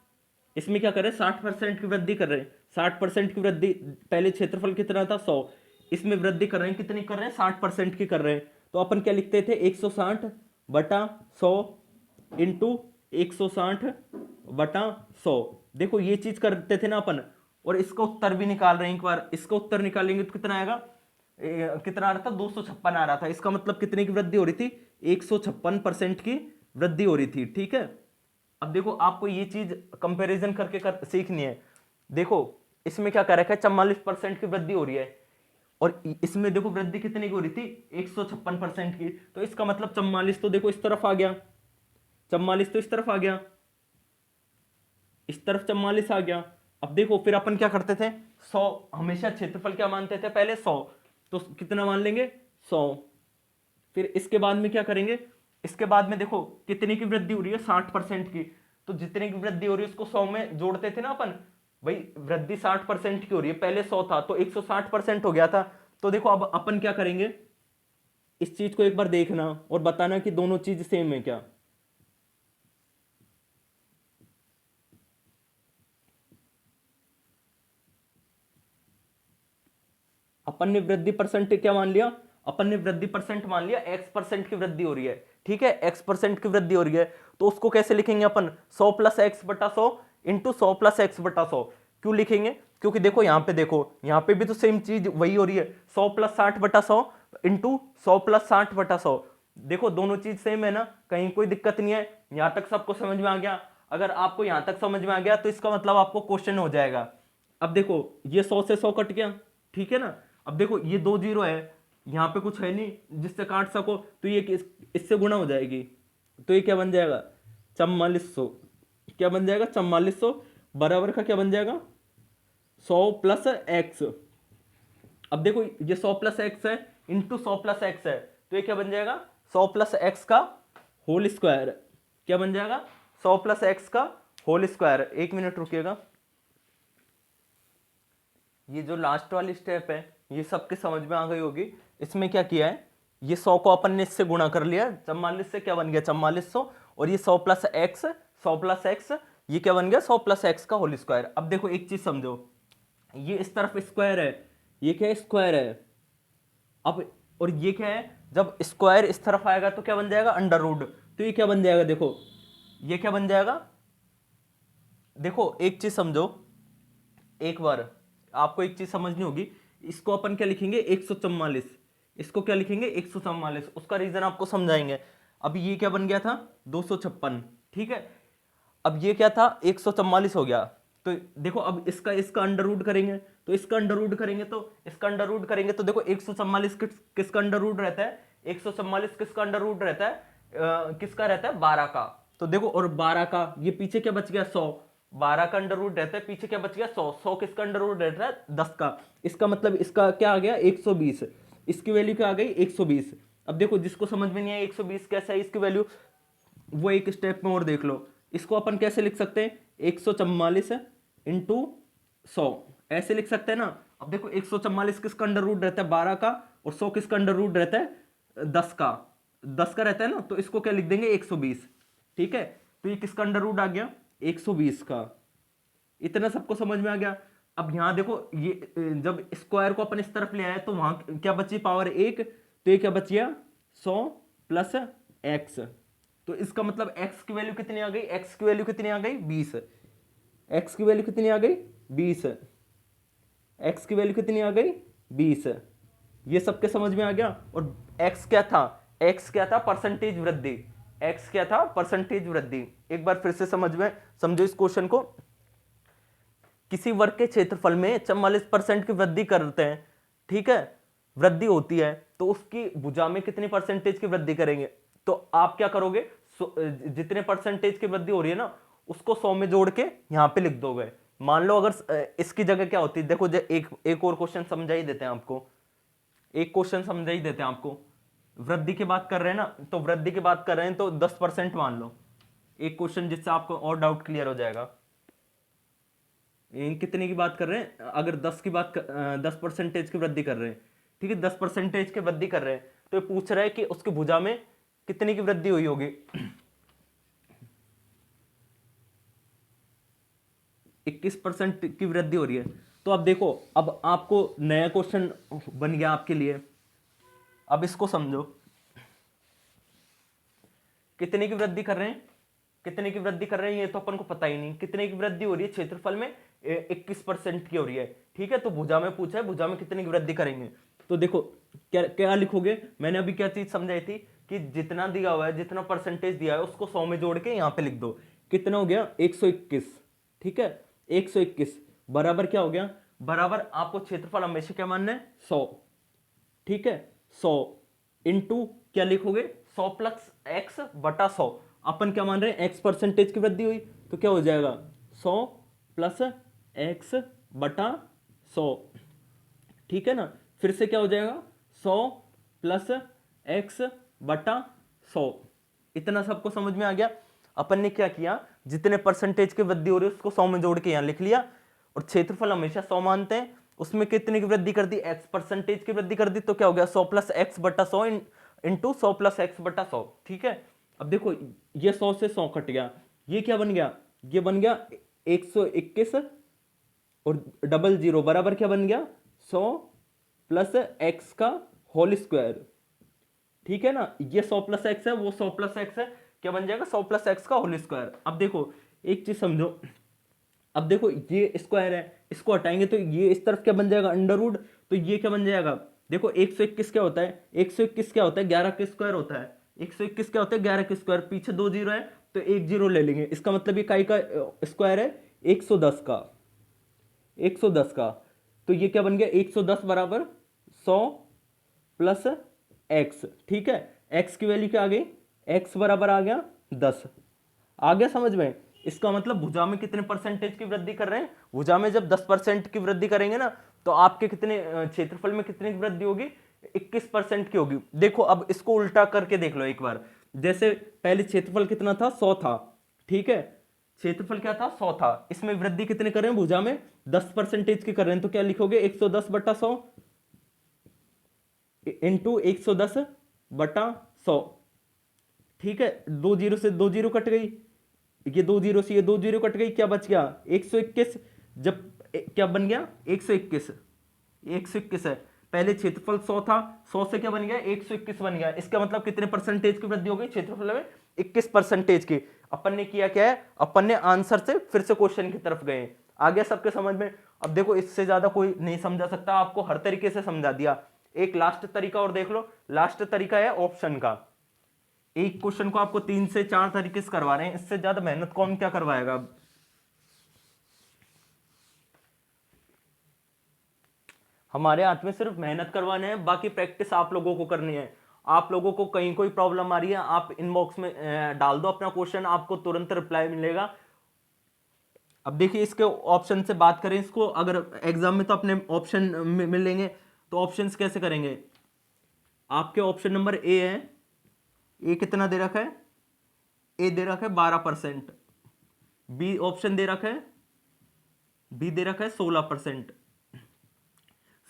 इसमें क्या कर रहे हैं 60% की वृद्धि कर रहे हैं। 60% की वृद्धि, पहले क्षेत्रफल कितना था 100, इसमें वृद्धि कर रहे हैं, कितनी कर रहे हैं 60% की कर रहे हैं। तो अपन क्या लिखते थे 160 बटा 100 इंटू 160 बटा 100। देखो ये चीज करते थे ना अपन, और इसका उत्तर भी निकाल रहे हैं। एक बार इसका उत्तर निकालेंगे तो कितना आएगा, कितना आ रहा था 256 आ रहा था। इसका मतलब कितने की वृद्धि हो रही थी 156% की वृद्धि हो रही थी। ठीक है, अब देखो आपको ये चीज कंपैरिजन करके सीखनी है। देखो इसमें क्या कर रखा है 44% की वृद्धि हो रही है, और इसमें देखो वृद्धि कितने की हो रही थी 156% की। तो इसका मतलब 44 तो देखो इस तरफ आ गया, 44 तो इस तरफ आ गया, इस तरफ 44 आ गया। अब देखो फिर अपन क्या करते थे 100, हमेशा क्षेत्रफल क्या मानते थे पहले 100, तो कितना मान लेंगे 100। फिर इसके बाद में क्या करेंगे, इसके बाद में देखो कितने की वृद्धि हो रही है 60% की, तो जितने की वृद्धि हो रही है उसको 100 में जोड़ते थे ना अपन। भाई वृद्धि 60% की हो रही है, पहले 100 था तो 160% हो गया था। तो देखो अब अपन क्या करेंगे, इस चीज को एक बार देखना और बताना कि दोनों चीज सेम है क्या। अपन ने वृद्धि परसेंट क्या मान लिया, अपन ने वृद्धि परसेंट मान लिया x% की वृद्धि हो रही है। ठीक है, x% की वृद्धि हो रही है, तो उसको कैसे लिखेंगे अपन 100 प्लस एक्स बटा 100 इंटू 100 प्लस एक्स बटा 100। क्यों लिखेंगे, क्योंकि देखो यहाँ पे देखो, यहाँ पे भी तो सेम चीज वही हो रही है 100 प्लस 60 बटा 100 इंटू 100 प्लस 60 बटा 100। देखो दोनों चीज सेम है ना, कहीं कोई दिक्कत नहीं है। यहाँ तक सबको समझ में आ गया, अगर आपको यहाँ तक समझ में आ गया तो इसका मतलब आपको क्वेश्चन हो जाएगा। अब देखो ये 100 से 100 कट गया, ठीक है ना। अब देखो ये 2 जीरो है, यहाँ पे कुछ है नहीं जिससे काट सको, तो ये इससे गुणा हो जाएगी, तो ये क्या बन जाएगा 4400। क्या बन जाएगा 4400 बराबर का क्या बन जाएगा 100 प्लस एक्स। अब देखो ये 100 प्लस एक्स है इंटू 100 प्लस एक्स है, तो ये क्या बन जाएगा 100 प्लस एक्स का होल स्क्वायर। क्या बन जाएगा 100 प्लस एक्स का होल स्क्वायर। एक मिनट रुकिएगा, ये जो लास्ट वाली स्टेप है ये सबके समझ में आ गई होगी। इसमें क्या किया है, ये 100 को अपन ने इससे गुणा कर लिया, 44 से क्या बन गया 4400, और ये 100 प्लस एक्स, 100 प्लस एक्स ये क्या बन गया 100 प्लस एक्स का होल स्क्वायर। अब देखो एक चीज समझो, ये इस तरफ स्क्वायर है, ये क्या है स्क्वायर है। अब और ये क्या है, जब स्क्वायर इस तरफ आएगा तो क्या बन जाएगा अंडर रूट। तो ये क्या बन जाएगा, देखो ये क्या बन जाएगा। देखो एक चीज समझो, एक बार आपको एक चीज समझनी होगी। इसको अपन क्या लिखेंगे 144, इसको क्या लिखेंगे 144, उसका रीजन आपको समझाएंगे। अब ये क्या बन गया था 256, ठीक है। अब ये क्या था 144 हो गया, तो देखो अब इसका अंडर रूट करेंगे, तो इसका अंडर रूट करेंगे, तो इसका अंडर रूट करेंगे, तो देखो 144 किसका अंडर रूट रहता है, 144 किसका अंडर रूट रहता है, किसका रहता है 12 का। तो देखो और 12 का ये पीछे क्या बच गया 100, 12 का अंडर रूट रहता है, पीछे क्या बच गया 100, 100 किसका अंडर रूट रहता है 10 का। इसका मतलब इसका क्या आ गया 120, इसकी वैल्यू क्या आ गई 120। अब देखो जिसको समझ में नहीं आया 120 कैसा है इसकी वैल्यू, वो एक स्टेप में और देख लो। इसको अपन कैसे लिख सकते हैं, 144 इंटू 100 ऐसे लिख सकते हैं ना। अब देखो 144 किसका अंडर रूट रहता है 12 का, और 100 किसका अंडर रूट रहता है 10 का, 10 का रहता है ना, तो इसको क्या लिख देंगे 120। ठीक है, तो ये किसका अंडर रूट आ गया 120 का। इतना सबको समझ में आ गया। अब यहां देखो ये जब स्क्वायर को अपन इस तरफ ले आए तो वहां क्या बची पावर 1, तो ये क्या बच गया 100 प्लस एक्स। तो इसका मतलब x की वैल्यू कितनी आ गई, x की वैल्यू कितनी आ गई 20, x की वैल्यू कितनी आ गई 20, x की वैल्यू कितनी आ गई 20। ये सबके समझ में आ गया। और x क्या था, x क्या था परसेंटेज वृद्धि, x क्या था परसेंटेज वृद्धि। एक बार फिर से समझो इस क्वेश्चन को। किसी वर्ग के क्षेत्रफल में 44% की वृद्धि करते हैं, ठीक है, वृद्धि होती है, तो उसकी भुजा में कितनी परसेंटेज की वृद्धि करेंगे। तो आप क्या करोगे, जितने परसेंटेज की वृद्धि हो रही है ना उसको 100 में जोड़ के यहां पे लिख दोगे। मान लो अगर इसकी जगह क्या होती है, देखो एक और क्वेश्चन समझा ही देते हैं आपको, एक क्वेश्चन समझा ही देते हैं आपको। वृद्धि की बात कर रहे हैं ना, तो वृद्धि की बात कर रहे हैं तो 10% मान लो, एक क्वेश्चन जिससे आपको और डाउट क्लियर हो जाएगा। कितने की बात कर रहे हैं, अगर 10% की वृद्धि कर रहे हैं, ठीक है 10% की वृद्धि कर रहे हैं, तो ये पूछ रहा है कि उसकी भुजा में कितने की वृद्धि हुई होगी 21% की वृद्धि हो रही है। तो अब देखो, अब आपको नया क्वेश्चन बन गया आपके लिए। अब इसको समझो, कितने की वृद्धि कर रहे हैं, कितने की वृद्धि कर रहे हैं ये तो अपन को पता ही नहीं। कितने की वृद्धि हो रही है क्षेत्रफल में 21% की हो रही है, ठीक है। तो भुजा में पूछा है, भुजा में कितने की वृद्धि करेंगे। तो देखो क्या क्या लिखोगे, मैंने अभी क्या चीज समझाई थी कि जितना दिया हुआ है, जितना परसेंटेज दिया है उसको 100 में जोड़ के यहां पे लिख दो। कितना हो गया 121, ठीक है 121 बराबर क्या हो गया, बराबर आपको क्षेत्रफल हमेशा क्या मानना है 100, ठीक है 100 इंटू क्या लिखोगे 100 प्लस एक्स बटा 100। अपन क्या मान रहे हैं x परसेंटेज की वृद्धि हुई, तो क्या हो जाएगा 100 प्लस एक्स बटा 100, ठीक है ना। फिर से क्या हो जाएगा 100 प्लस एक्स बटा 100। इतना सबको समझ में आ गया। अपन ने क्या किया, जितने परसेंटेज की वृद्धि हो रही है उसको 100 में जोड़ के यहां लिख लिया, और क्षेत्रफल हमेशा 100 मानते हैं, उसमें कितने की वृद्धि कर दी x परसेंटेज की वृद्धि कर दी, तो क्या हो गया 100 प्लस एक्स बटा 100 इंटू 100 प्लस एक्स बटा 100, ठीक है। अब देखो ये 100 से 100 कट गया, ये क्या बन गया, ये बन गया 121 और डबल जीरो बराबर क्या बन गया 100 प्लस एक्स का होल स्क्वायर, ठीक है ना। ये 100 प्लस एक्स है, वो 100 प्लस एक्स है, क्या बन जाएगा 100 प्लस एक्स का होल स्क्वायर। अब देखो एक चीज समझो, अब देखो ये स्क्वायर है, इसको हटाएंगे तो ये इस तरफ क्या बन जाएगा अंडर रूट, तो ये क्या बन जाएगा, देखो 121 क्या होता है, 121 क्या होता है 11 का स्क्वायर होता है, 121 क्या होता है 11 का स्क्वायर, पीछे 2 जीरो है तो एक जीरो ले लेंगे, इसका मतलब ये काई का स्क्वायर है 110 का, 110 का। तो ये क्या बन गया 110 बराबर 100 प्लस एक्स, ठीक है। एक्स की वैल्यू क्या आ गई, एक्स बराबर आ गया 10, आ गया समझ में। इसका मतलब भुजा में कितने परसेंटेज की वृद्धि कर रहे हैं, भुजा में जब 10% की वृद्धि करेंगे ना तो आपके कितने क्षेत्रफल में कितने की वृद्धि होगी 21% की होगी। देखो अब इसको उल्टा करके देख लो एक बार, जैसे पहले क्षेत्रफल कितना था 100 था, ठीक है क्षेत्रफल क्या था 100 था, इसमें वृद्धि कितने कर रहे हैं भुजा में 10% की कर रहे हैं, तो क्या लिखोगे 110 बटा 100 इंटू 110 बटा 100, ठीक है। 2 जीरो से 2 जीरो कट गई, ये 2 जीरो से ये 2 जीरो कट गई, क्या बच गया 121, जब क्या बन गया 121, 121 है, पहले क्षेत्रफल 100 था, 100 से क्या बन गया 121 बन गया। इसका मतलब कितने परसेंटेज की वृद्धि हो गई क्षेत्रफल में 21% की। अपन ने किया क्या है, अपन ने आंसर से फिर से क्वेश्चन की तरफ गए। आ गया सबके समझ में। अब देखो इससे ज्यादा कोई नहीं समझा सकता, आपको हर तरीके से समझा दिया। एक लास्ट तरीका और देख लो, लास्ट तरीका है ऑप्शन का। एक क्वेश्चन को आपको 3 से 4 तरीके से करवा रहे हैं, इससे ज्यादा मेहनत कौन क्या करवाएगा। हमारे हाथ में सिर्फ मेहनत करवाने हैं, बाकी प्रैक्टिस आप लोगों को करनी है। आप लोगों को कहीं कोई प्रॉब्लम आ रही है, आप इनबॉक्स में डाल दो अपना क्वेश्चन, आपको तुरंत रिप्लाई मिलेगा। अब देखिए इसके ऑप्शन से बात करें, इसको अगर एग्जाम में तो अपने ऑप्शन मिलेंगे, तो ऑप्शंस कैसे करेंगे। आपके ऑप्शन नंबर ए है, ए कितना दे रखा है ए दे रखा है 12%, बी ऑप्शन दे रखा है, बी दे रखा है 16%,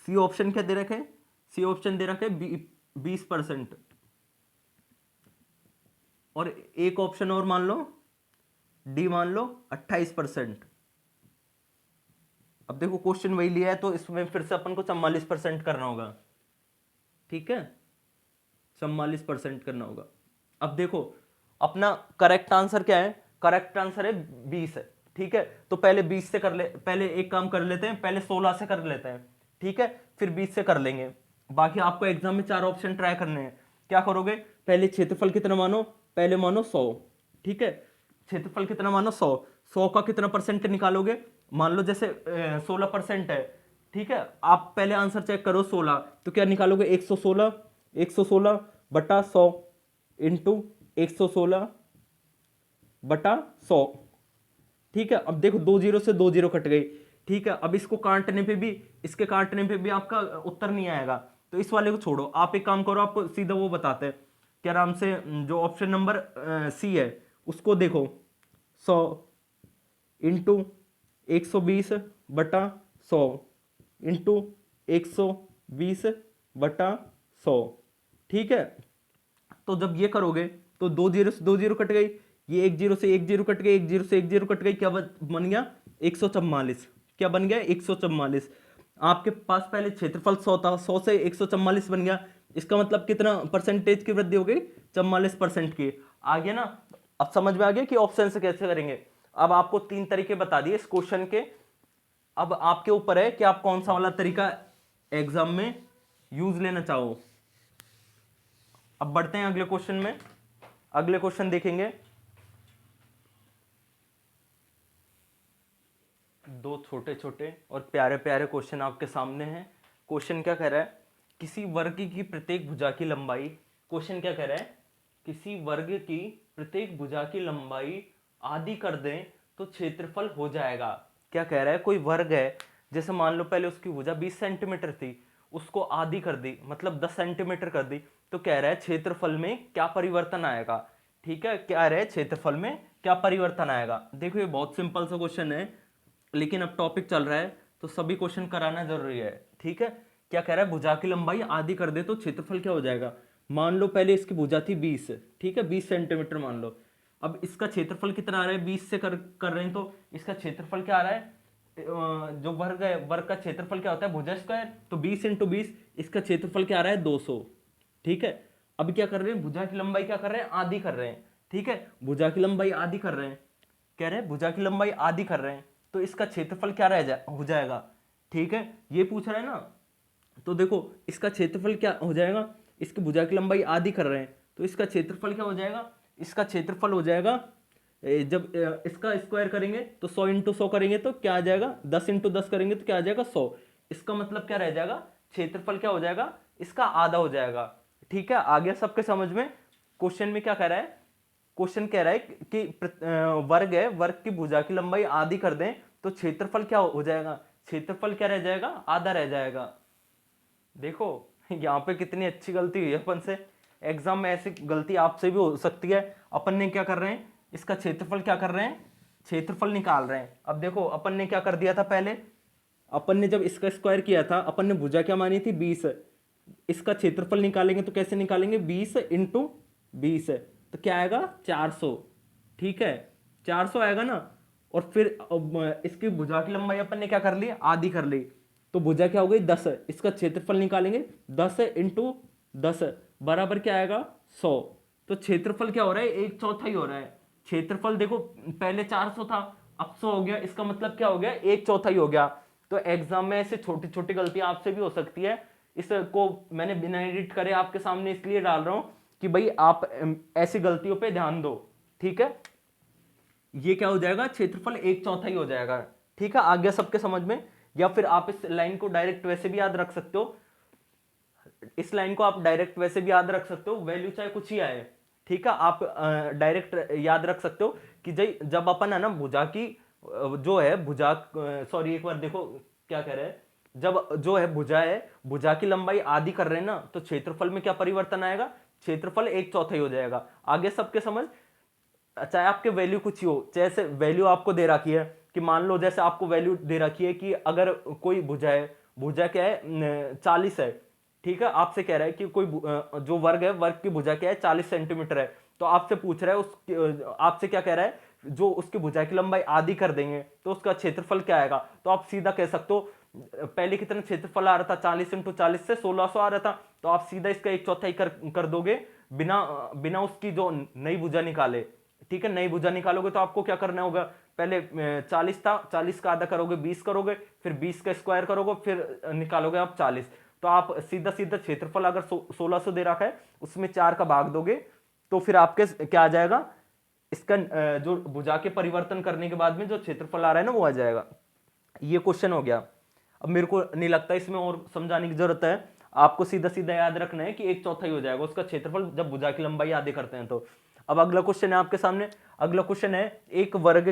सी ऑप्शन क्या दे रखा है, सी ऑप्शन दे रखा है 20%, और एक ऑप्शन और मान लो, डी मान लो 28%। अब देखो क्वेश्चन वही लिया है तो इसमें फिर से अपन को 44% करना होगा, ठीक है, 44% करना होगा। अब देखो अपना करेक्ट आंसर क्या है, करेक्ट आंसर है 20 है, ठीक है। तो पहले 20 से कर ले, पहले एक काम कर लेते हैं, पहले 16 से कर लेते हैं, ठीक है, फिर 20 से कर लेंगे। बाकी आपको एग्जाम में 4 ऑप्शन ट्राई करने हैं। क्या करोगे, पहले क्षेत्रफल कितना मानो, पहले मानो 100, ठीक है, क्षेत्रफल कितना मानो 100, 100 का कितना परसेंट निकालोगे, मान लो जैसे 16% है, ठीक है, आप पहले आंसर चेक करो 16, तो क्या निकालोगे 116, 116 बटा 100 इंटू 116 बटा 100, ठीक है। अब देखो 2 जीरो से 2 जीरो कट गई, ठीक है। अब इसको काटने पे भी, इसके काटने पे भी आपका उत्तर नहीं आएगा, तो इस वाले को छोड़ो। आप एक काम करो, आपको सीधा वो बताते हैं, क्या नाम से, जो ऑप्शन नंबर सी है उसको देखो, 100 इंटू 120 बटा 100 इंटू 120 बटा 100, ठीक है। तो जब ये करोगे तो 2 जीरो से 2 जीरो कट गई, ये 1 जीरो से 1 जीरो कट गई, 1 जीरो से 1 जीरो कट गई, क्या बन गया 144, क्या बन गया 144। आपके पास पहले क्षेत्रफल 100 था, 100 से 144 बन गया, इसका मतलब कितना परसेंटेज की वृद्धि हो गई, 44% की। आ गया ना, अब समझ में आ गया कि ऑप्शन से कैसे करेंगे। अब आपको 3 तरीके बता दिए इस क्वेश्चन के, अब आपके ऊपर है कि आप कौन सा वाला तरीका एग्जाम में यूज लेना चाहो। अब बढ़ते हैं अगले क्वेश्चन में, अगले क्वेश्चन देखेंगे। 2 छोटे छोटे और प्यारे प्यारे क्वेश्चन आपके सामने हैं। क्वेश्चन क्या कह रहा है, किसी वर्ग की प्रत्येक भुजा की लंबाई, क्वेश्चन क्या कह रहा है, किसी वर्ग की प्रत्येक भुजा की लंबाई आधी कर दें तो क्षेत्रफल हो जाएगा। क्या कह रहा है, कोई वर्ग है, जैसे मान लो पहले उसकी भुजा 20 सेंटीमीटर थी, उसको आधी कर दी, मतलब 10 सेंटीमीटर कर दी, तो कह रहा है क्षेत्रफल में क्या परिवर्तन आएगा, ठीक है, क्या रहे क्षेत्रफल में क्या परिवर्तन आएगा। देखो ये बहुत सिंपल सा क्वेश्चन है, लेकिन अब टॉपिक चल रहा है तो सभी क्वेश्चन कराना जरूरी है, ठीक है। क्या कह रहा है, भुजा की लंबाई आधी कर दे तो क्षेत्रफल क्या हो जाएगा। मान लो पहले इसकी भुजा थी 20, ठीक है, 20 सेंटीमीटर मान लो। अब इसका क्षेत्रफल कितना आ रहा है, 20 से कर रहे हैं, तो इसका क्षेत्रफल क्या आ रहा है, जो वर्ग है, वर्ग का क्षेत्रफल क्या होता है, भुजा स्क्वायर, तो 20 इंटू 20, इसका क्षेत्रफल क्या आ रहा है 200, ठीक है। अब क्या कर रहे हैं, भुजा की लंबाई क्या कर रहे हैं, आधी कर रहे हैं, ठीक है, भुजा की लंबाई आधी कर रहे हैं, कह रहे हैं भुजा की लंबाई आधी कर रहे हैं, तो इसका क्षेत्रफल क्या हो जाएगा, ठीक है, ये पूछ रहा है ना। तो देखो इसका क्षेत्रफल क्या हो जाएगा, इसकी भुजा की लंबाई आधी कर रहे हैं, तो इसका क्षेत्रफल क्या हो जाएगा, इसका क्षेत्रफल हो जाएगा, जब इसका स्क्वायर करेंगे तो 100 इंटू 100 करेंगे तो क्या आ जाएगा, 10 इंटू 10 करेंगे तो क्या आ जाएगा 100। इसका मतलब क्या रह जाएगा, क्षेत्रफल क्या हो जाएगा, इसका आधा हो जाएगा, ठीक है। आ गया सबके समझ में। क्वेश्चन में क्या कह रहा है, क्वेश्चन कह रहा है कि वर्ग है, वर्ग की भुजा की लंबाई आधी कर दें तो क्षेत्रफल क्या हो जाएगा, क्षेत्रफल क्या रह जाएगा, आधा रह जाएगा। देखो यहाँ पे कितनी अच्छी गलती हुई है अपन से, एग्जाम में ऐसी गलती आपसे भी हो सकती है। अपन ने क्या कर रहे हैं, इसका क्षेत्रफल क्या कर रहे हैं, क्षेत्रफल निकाल रहे हैं। अब देखो अपन ने क्या कर दिया था, पहले अपन ने जब इसका स्क्वायर किया था, अपन ने भुजा क्या मानी थी 20, इसका क्षेत्रफल निकालेंगे तो कैसे निकालेंगे, 20 इंटू 20, तो क्या आएगा 400, ठीक है, 400 आएगा ना। और फिर इसकी भुजा की लंबाई अपन ने क्या कर ली, आधी कर ली, तो भुजा क्या हो गई 10, इसका क्षेत्रफल निकालेंगे 10 इंटू 10 बराबर क्या आएगा 100, तो क्षेत्रफल क्या हो रहा है, 1/4 हो रहा है। क्षेत्रफल देखो पहले 400 था, अब 100 हो गया, इसका मतलब क्या हो गया 1/4 हो गया। तो एग्जाम में ऐसे छोटी छोटी गलतियां आपसे भी हो सकती है, इसको मैंने बिना एडिट करे आपके सामने इसलिए डाल रहा हूं कि भाई आप ऐसी गलतियों पे ध्यान दो, ठीक है। ये क्या हो जाएगा, क्षेत्रफल 1/4 हो जाएगा, ठीक है। आ गया सबके समझ में। या फिर आप इस लाइन को डायरेक्ट वैसे भी याद रख सकते हो, इस लाइन को आप डायरेक्ट वैसे भी याद रख सकते हो, वैल्यू चाहे कुछ ही आए, ठीक है, आप डायरेक्ट याद रख सकते हो कि जब अपन है ना भुजा की जो है भुजा, सॉरी एक बार देखो क्या कह रहे हैं, जब जो है भुजा है, भुजा की लंबाई आधी कर रहे हैं ना, तो क्षेत्रफल में क्या परिवर्तन आएगा, क्षेत्रफल 1/4 हो जाएगा। आगे सबके समझ। चाहे आपके वैल्यू कुछ ही हो, जैसे वैल्यू आपको दे रखी है कि मान लो जैसे आपको वैल्यू दे रखी है कि अगर कोई भुजा है, भुजा क्या है 40 है, ठीक है, आपसे कह रहा है कि कोई जो वर्ग है, वर्ग की भुजा क्या है 40 सेंटीमीटर है, तो आपसे पूछ रहा है आपसे क्या कह रहा है, जो उसकी भुजा की लंबाई आधी कर देंगे तो उसका क्षेत्रफल क्या आएगा। तो आप सीधा कह सकते हो, पहले कितना क्षेत्रफल आ रहा था 40 इंटू 40 से 1600 आ रहा था, तो आप सीधा इसका एक चौथाई कर दोगे बिना बिना उसकी जो नई भुजा निकाले, ठीक है। नई भुजा निकालोगे तो आपको क्या करना होगा, पहले 40 था, 40 का आधा करोगे 20 करोगे, फिर 20 का स्क्वायर करोगे, फिर निकालोगे आप 40। तो आप सीधा सीधा क्षेत्रफल अगर 1600 दे रखा है उसमें 4 का भाग दोगे तो फिर आपके क्या आ जाएगा, इसका जो भुजा के परिवर्तन करने के बाद में जो क्षेत्रफल आ रहा है ना वो आ जाएगा। ये क्वेश्चन हो गया। अब मेरे को नहीं लगता इसमें और समझाने की जरूरत है, आपको सीधा सीधा याद रखना है कि एक चौथाई हो जाएगा उसका क्षेत्रफल जब भुजा की लंबाई आधी करते हैं तो। अब अगला क्वेश्चन है आपके सामने, अगला क्वेश्चन है एक वर्ग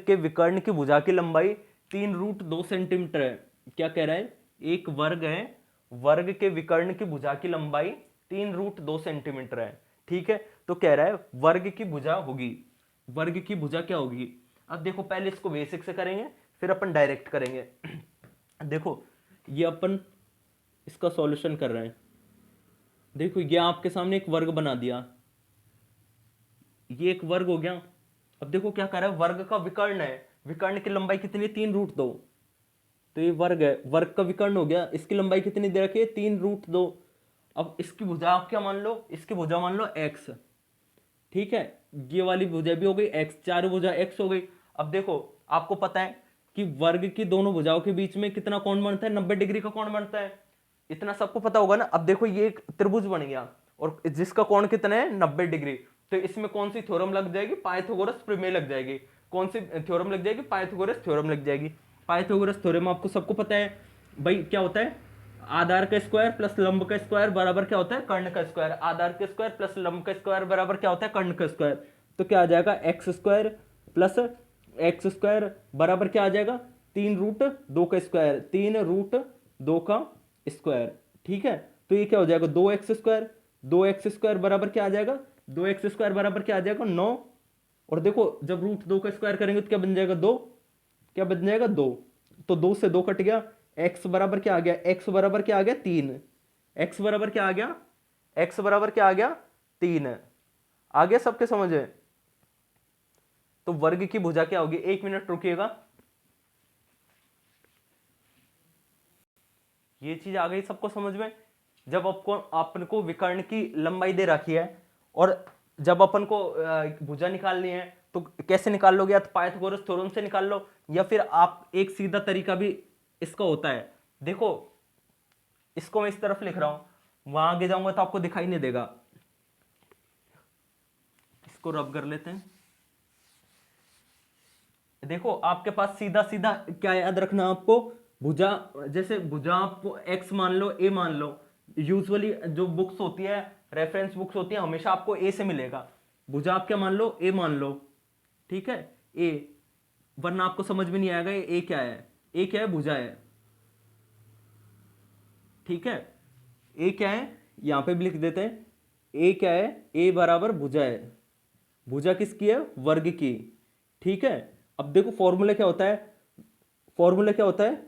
के विकर्ण की भुजा की लंबाई 3√2 सेंटीमीटर है। क्या कह रहा है, एक वर्ग है, वर्ग के विकर्ण की भुजा की लंबाई 3√2 सेंटीमीटर है, ठीक है। तो कह रहा है वर्ग की भुजा होगी, वर्ग की भुजा क्या होगी। अब देखो पहले इसको बेसिक से करेंगे फिर अपन डायरेक्ट करेंगे। देखो ये अपन इसका सॉल्यूशन कर रहे हैं, देखो ये आपके सामने एक वर्ग बना दिया, ये एक वर्ग हो गया। अब देखो क्या कर रहा है, वर्ग का विकर्ण है, विकर्ण की लंबाई कितनी है 3√2, तो ये वर्ग है, वर्ग का विकर्ण हो गया, इसकी लंबाई कितनी दे रखी है 3√2। अब इसकी भुजा आप क्या मान लो, इसकी भुजा मान लो x, ठीक है, ये वाली भुजा भी हो गई x, चार भुजा x हो गई। अब देखो आपको पता है कि वर्ग की दोनों भुजाओं के बीच में कितना कोण बनता है, 90 डिग्री का कोण बनता है, इतना सबको पता होगा ना। अब देखो ये एक त्रिभुज बन गया और जिसका कोण कितना है 90 डिग्री, तो इसमें कौन सी थ्योरम लग जाएगी, पाइथागोरस प्रमेय लग जाएगी। कौन सी थ्योरम लग जाएगी, पाइथागोरस थ्योरम लग जाएगी। पाइथागोरस थ्योरम आपको सबको पता है भाई, क्या होता है, आधार का स्क्वायर प्लस लंब का स्क्वायर बराबर क्या होता है, कर्ण का स्क्वायर। आधार का स्क्वायर प्लस लंब का स्क्वायर बराबर क्या होता है, कर्ण का स्क्वायर। तो क्या आ जाएगा, x square plus x square बराबर क्या आ जाएगा, 3√2 का स्क्वायर, 3√2 का स्क्वायर, ठीक है। तो ये क्या हो जाएगा 2x स्क्वायर, 2x स्क्वायर बराबर क्या आ जाएगा, 2x स्क्वायर बराबर क्या आ जाएगा 9। और देखो जब √2 का स्क्वायर करेंगे तो क्या बन जाएगा 2, क्या बन जाएगा 2, तो 2 से 2 कट गया, x बराबर क्या आ गया, x बराबर क्या आ गया 3, x बराबर क्या आ गया, x बराबर क्या आ गया 3। आ गया सबके समझ में। तो वर्ग की भुजा क्या होगी, 1 मिनट रुकिएगा, ये चीज आ गई सबको समझ में। जब अपन को विकर्ण की लंबाई दे रखी है और जब अपन को भुजा निकालनी है तो कैसे निकाल लोगे, या तो पाइथागोरस थ्योरम से निकाल लो, या फिर आप एक सीधा तरीका भी इसका होता है। देखो इसको मैं इस तरफ लिख रहा हूं, वहां आगे जाऊंगा तो आपको दिखाई नहीं देगा, इसको रब कर लेते हैं। देखो आपके पास सीधा सीधा क्या याद रखना आपको, भुजा, जैसे भुजा आपको x मान लो, a मान लो, यूजुअली जो बुक्स होती है, रेफरेंस बुक्स होती है, हमेशा आपको a से मिलेगा। भुजा आप क्या मान लो, a मान लो, ठीक है, a, वरना आपको समझ में नहीं आएगा ये a क्या है, a क्या है, भुजा है, ठीक है। a क्या है, यहां पे भी लिख देते हैं, a क्या है, a बराबर भुजा है, भुजा किसकी है, वर्ग की, ठीक है। अब देखो फॉर्मूला क्या होता है, फॉर्मूला क्या होता है,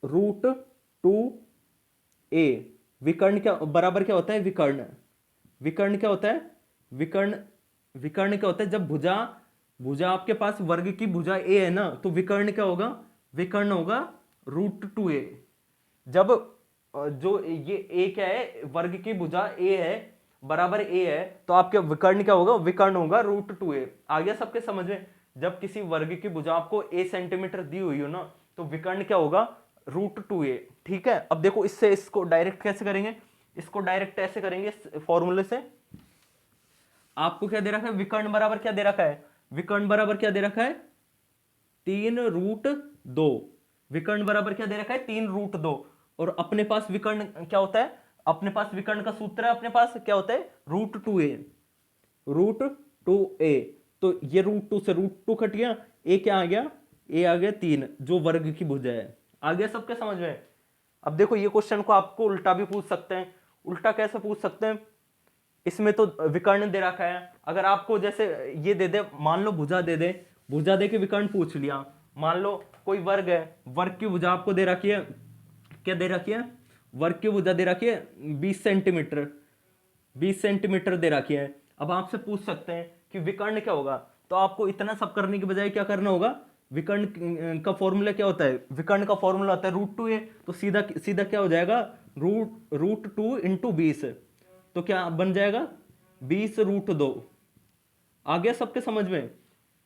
√2a, विकर्ण क्या बराबर क्या होता है, विकर्ण, विकर्ण क्या होता है, विकर्ण, विकर्ण क्या होता है, जब भुजा, भुजा आपके पास वर्ग की भुजा a है ना, तो विकर्ण क्या होगा, विकर्ण होगा √2a। जब जो ये a क्या है, वर्ग की भुजा a है, बराबर a है, तो आपके विकर्ण क्या होगा, विकर्ण होगा √2a। आ गया सबके समझ में। जब किसी वर्ग की भुजा आपको a सेंटीमीटर दी हुई हो ना, तो विकर्ण क्या होगा, √2a, ठीक है। अब देखो इससे इसको डायरेक्ट कैसे करेंगे, इसको डायरेक्ट ऐसे करेंगे फॉर्मूले से। आपको क्या दे रखा है, विकर्ण बराबर क्या दे रखा है, विकर्ण बराबर क्या दे रखा है 3√2, विकर्ण बराबर क्या दे रखा है 3√2। और अपने पास विकर्ण क्या होता है, अपने पास विकर्ण का सूत्र है, अपने पास क्या होता है √2a, √2a। तो ये √2 से √2 कट गया, a क्या आ गया, a आ गया 3, जो वर्ग की भुजा है। आ गया सबके समझ में। अब देखो ये क्वेश्चन को आपको उल्टा भी पूछ सकते हैं। उल्टा कैसे पूछ सकते हैं, इसमें तो विकर्ण दे रखा है। अगर आपको जैसे ये दे दे, मान लो भुजा दे दे, भुजा दे के विकर्ण पूछ लिया। मान लो कोई वर्ग है, वर्ग की भुजा आपको दे रखी है, क्या दे रखी है, वर्ग की भुजा दे रखी है 20 सेंटीमीटर, 20 सेंटीमीटर दे रखी है। अब आपसे पूछ सकते हैं कि विकर्ण क्या होगा, तो आपको इतना सब करने की बजाय क्या करना होगा, विकर्ण का फॉर्मूला क्या होता है, विकर्ण का फॉर्मूला होता है √2a, तो सीधा सीधा क्या हो जाएगा, √2 इंटू 20, तो क्या बन जाएगा 20√2। आ गया सबके समझ में।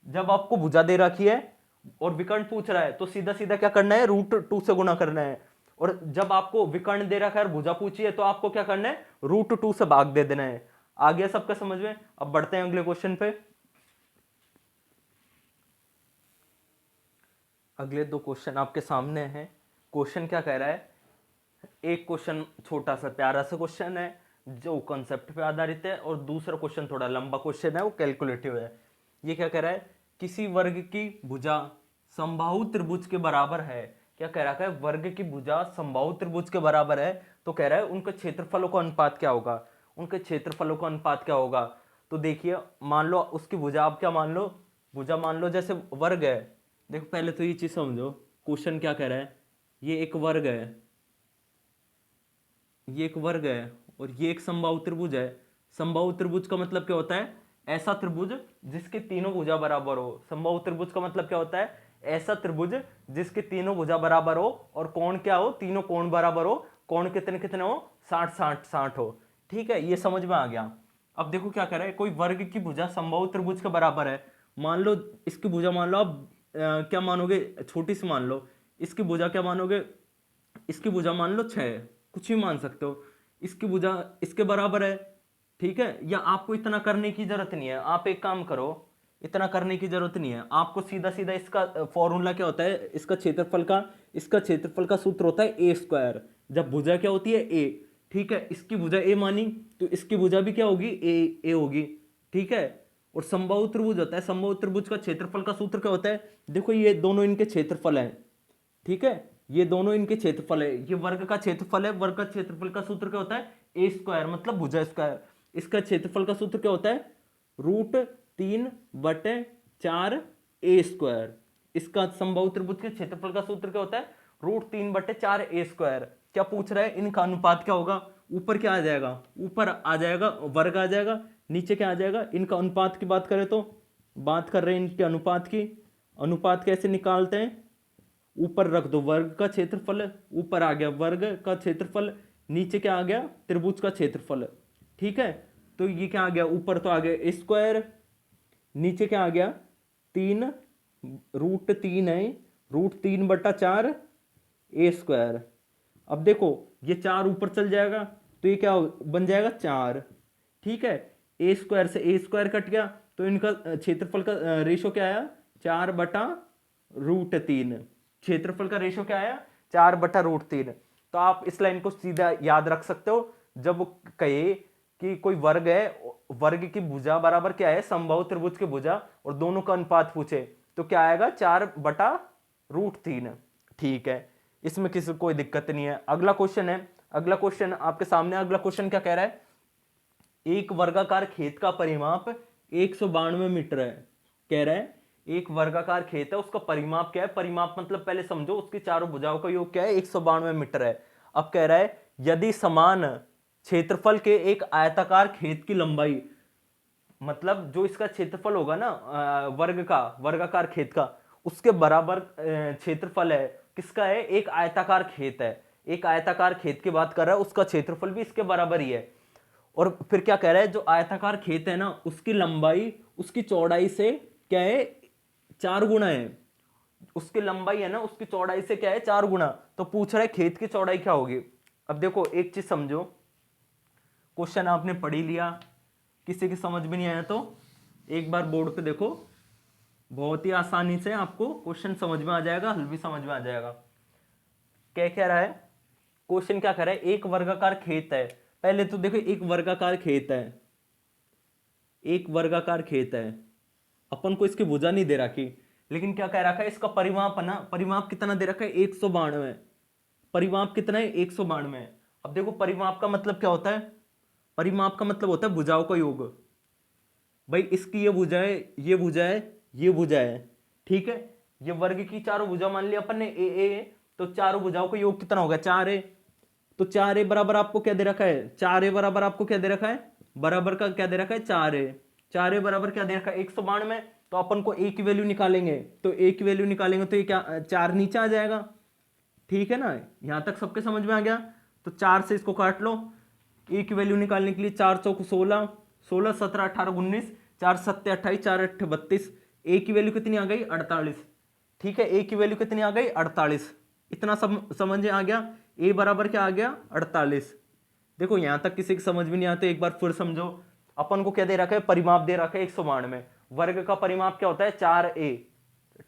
जब आपको भुजा दे रखी है और विकर्ण पूछ रहा है तो सीधा सीधा क्या करना है, √2 से गुणा करना है। और जब आपको विकर्ण दे रखा है और भुजा पूछी है तो आपको क्या करना है, √2 से भाग दे देना है। आ गया सबका समझ में। अब बढ़ते हैं अगले क्वेश्चन पे। अगले दो क्वेश्चन आपके सामने हैं। क्वेश्चन क्या कह रहा है, एक क्वेश्चन छोटा सा प्यारा सा क्वेश्चन है जो कॉन्सेप्ट पे आधारित है, और दूसरा क्वेश्चन थोड़ा लंबा क्वेश्चन है, वो कैलकुलेटिव है। ये क्या कह रहा है, किसी वर्ग की भुजा समबाहु त्रिभुज के बराबर है। क्या कह रहा है, वर्ग की भुजा समबाहु त्रिभुज के बराबर है, तो कह रहा है उनके क्षेत्रफलों का अनुपात क्या होगा, उनके क्षेत्रफलों का अनुपात क्या होगा। तो देखिए, मान लो उसकी भुजा, आप क्या मान लो, भुजा मान लो जैसे वर्ग है। देखो पहले तो ये चीज समझो, क्वेश्चन क्या कह रहा है, ये एक वर्ग है, ये एक वर्ग है और ये एक समबाहु त्रिभुज है। समबाहु त्रिभुज का मतलब क्या होता है, ऐसा त्रिभुज जिसके तीनों भुजा बराबर हो। समबाहु त्रिभुज का मतलब क्या होता है, ऐसा त्रिभुज जिसके तीनों भुजा बराबर हो और कोण क्या हो, तीनों कोण बराबर हो। कोण कितने कितने हो, 60 हो। ठीक है, ये समझ में आ गया। अब देखो क्या कर रहा है, कोई वर्ग की भुजा समबाहु त्रिभुज के बराबर है। मान लो इसकी भुजा, मान लो आप क्या मानोगे, छोटी सी मान लो, इसकी भुजा क्या मानोगे, इसकी भुजा मान लो 6, कुछ भी मान सकते हो। इसकी भुजा इसके बराबर है, ठीक है। या आपको इतना करने की जरूरत नहीं है, आप एक काम करो, इतना करने की जरूरत नहीं है आपको, सीधा सीधा इसका फॉर्मूला क्या होता है, इसका क्षेत्रफल का, इसका क्षेत्रफल का सूत्र होता है a²। जब भुजा क्या होती है, a, ठीक है। इसकी भुजा a मानी तो इसकी भुजा भी क्या होगी, a होगी, ठीक है। और समबाहु त्रिभुज होता है, समबाहु त्रिभुज का क्षेत्रफल का सूत्र क्या होता है, देखो ये दोनों इनके क्षेत्रफल हैं, ठीक है। ये दोनों इनके क्षेत्रफल है, ये वर्ग का क्षेत्रफल है, वर्ग का क्षेत्रफल का सूत्र क्या होता है, a², मतलब भुजा स्क्वायर। इसका क्षेत्रफल का सूत्र क्या होता है, √3/4a²। इसका समबाहु त्रिभुज के क्षेत्रफल का सूत्र क्या होता है, √3/4a²। क्या पूछ रहा है, इनका अनुपात क्या होगा, ऊपर क्या आ जाएगा, ऊपर आ जाएगा वर्ग आ जाएगा, नीचे क्या आ जाएगा, इनका अनुपात की बात करें तो, बात कर रहे हैं इनके अनुपात की। अनुपात कैसे निकालते हैं, ऊपर रख दो वर्ग का क्षेत्रफल, ऊपर आ गया वर्ग का क्षेत्रफल, नीचे क्या आ गया, त्रिभुज का क्षेत्रफल, ठीक है। तो ये क्या आ गया, ऊपर तो आ गया a², नीचे क्या आ गया 3, √3 है, √3/4a²। अब देखो ये 4 ऊपर चल जाएगा तो ये क्या बन जाएगा 4, ठीक है। a² से a² कट गया तो इनका क्षेत्रफल का रेशो क्या आया, 4/√3। क्षेत्रफल का रेशो क्या आया, 4/√3। तो आप इस लाइन को सीधा याद रख सकते हो। जब कहे कि कोई वर्ग है, वर्ग की भुजा बराबर क्या है, समबाहु त्रिभुज की भुजा, और दोनों का अनुपात पूछे तो क्या आएगा, 4/√3, ठीक है। इसमें किसी कोई दिक्कत नहीं है। अगला क्वेश्चन है, अगला क्वेश्चन आपके सामने। अगला क्वेश्चन क्या कह रहा है, एक वर्गाकार खेत का परिमाप 192 मीटर है। कह रहा है एक वर्गाकार खेत है, उसका परिमाप क्या है, परिमाप मतलब पहले समझो उसकी चारों भुजाओं का योग क्या है, 192 मीटर है। अब कह रहा है यदि समान क्षेत्रफल के एक आयताकार खेत की लंबाई, मतलब जो इसका क्षेत्रफल होगा ना वर्ग का, वर्गाकार खेत का, उसके बराबर क्षेत्रफल है, किसका है, एक आयताकार खेत है, एक आयताकार खेत की बात कर रहा है, उसका क्षेत्रफल भी इसके बराबर ही है। और फिर क्या कह रहा है, जो आयताकार खेत है ना, उसकी लंबाई उसकी चौड़ाई से क्या है, 4 गुना है। उसकी लंबाई है ना, उसकी चौड़ाई से क्या है, 4 गुना। तो पूछ रहा है खेत की चौड़ाई क्या होगी। अब देखो एक चीज समझो, क्वेश्चन आपने पढ़ ही लिया, किसी की समझ में नहीं आया तो एक बार बोर्ड पे देखो, बहुत ही आसानी से आपको क्वेश्चन समझ में आ जाएगा, हल भी समझ में आ जाएगा। क्या कह रहा है, क्वेश्चन क्या कह रहा है, एक वर्गाकार खेत है। पहले तो देखो एक वर्गाकार खेत है, एक वर्गाकार खेत है, अपन को इसकी भुजा नहीं दे रखी, लेकिन क्या कह रखा है, इसका परिमाप है ना, परिमाप कितना दे रखा है, 192। परिमाप कितना है, 192। अब देखो परिमाप का मतलब क्या होता है, परिमाप का मतलब होता है भुजाओं का योग। भाई इसकी ये भुजा है, ये भुजा है, ये भुजा है, ठीक है। ये वर्ग की चारों भुजा मान लिया अपन ने ए, तो चारों भुजाओं का योग कितना होगा 4a। तो 4a बराबर आपको क्या दे रखा है, 4a बराबर आपको क्या दे रखा है, बराबर का क्या दे रखा है 4a। 4a बराबर क्या दे रखा है 192। तो अपन को a की वैल्यू निकालेंगे, तो a की वैल्यू निकालेंगे तो ये क्या 4 नीचे आ जाएगा, ठीक है ना। यहां तक सबके समझ में आ गया। तो 4 से इसको काट लो। ए की वैल्यू निकालने के लिए 4 चौक 16, 16 17 18 19, 4 7 28, 4 8 32। ए की वैल्यू कितनी आ गई 48, ठीक है। ए की वैल्यू कितनी आ गई 48। इतना सब समझ में आ गया। ए बराबर क्या आ गया 48। देखो यहां तक किसी की समझ में नहीं आते, एक बार फिर समझो। अपन को क्या दे रखा है, परिमाप दे रखा है 192। वर्ग का परिमाप क्या होता है 4a,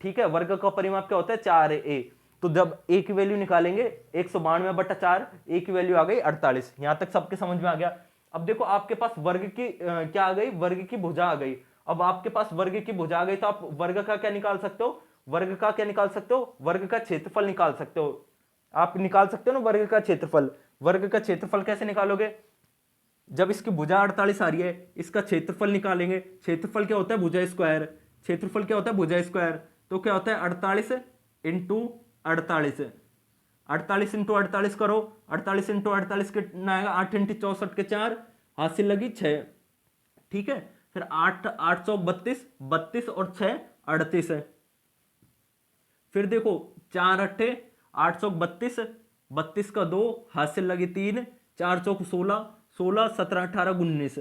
ठीक है। वर्ग का परिमाप क्या होता है 4a। तो जब a की वैल्यू निकालेंगे 192/4, a की वैल्यू आ गई 48। यहां तक सबके समझ में आ गया। अब देखो आपके पास वर्ग की क्या आ गई, वर्ग की भुजा आ गई। अब आपके पास वर्ग की भुजा आ गई तो आप वर्ग का क्या निकाल सकते हो, वर्ग का क्या निकाल सकते हो, वर्ग का क्षेत्रफल निकाल सकते हो। आप निकाल सकते हो ना वर्ग का क्षेत्रफल। वर्ग का क्षेत्रफल कैसे निकालोगे, जब इसकी भुजा 48 आ रही है, इसका क्षेत्रफल निकालेंगे। क्षेत्रफल क्या होता है भुजा स्क्वायर, क्षेत्रफल क्या होता है भुजा स्क्वायर। तो क्या होता है 48 इंटू 48, 48 इंटू 48 करो, 48 इंटू 48 कितना आएगा 8 इंटू 64 के 4, हासिल लगी 6, ठीक है। फिर 8 8 चौक 32, 32 और 6 38 है। फिर देखो 4 अट्ठे 8 चौक 32, 32 का 2, हासिल लगी 3, 4 चौक 16, 16 17 18 19।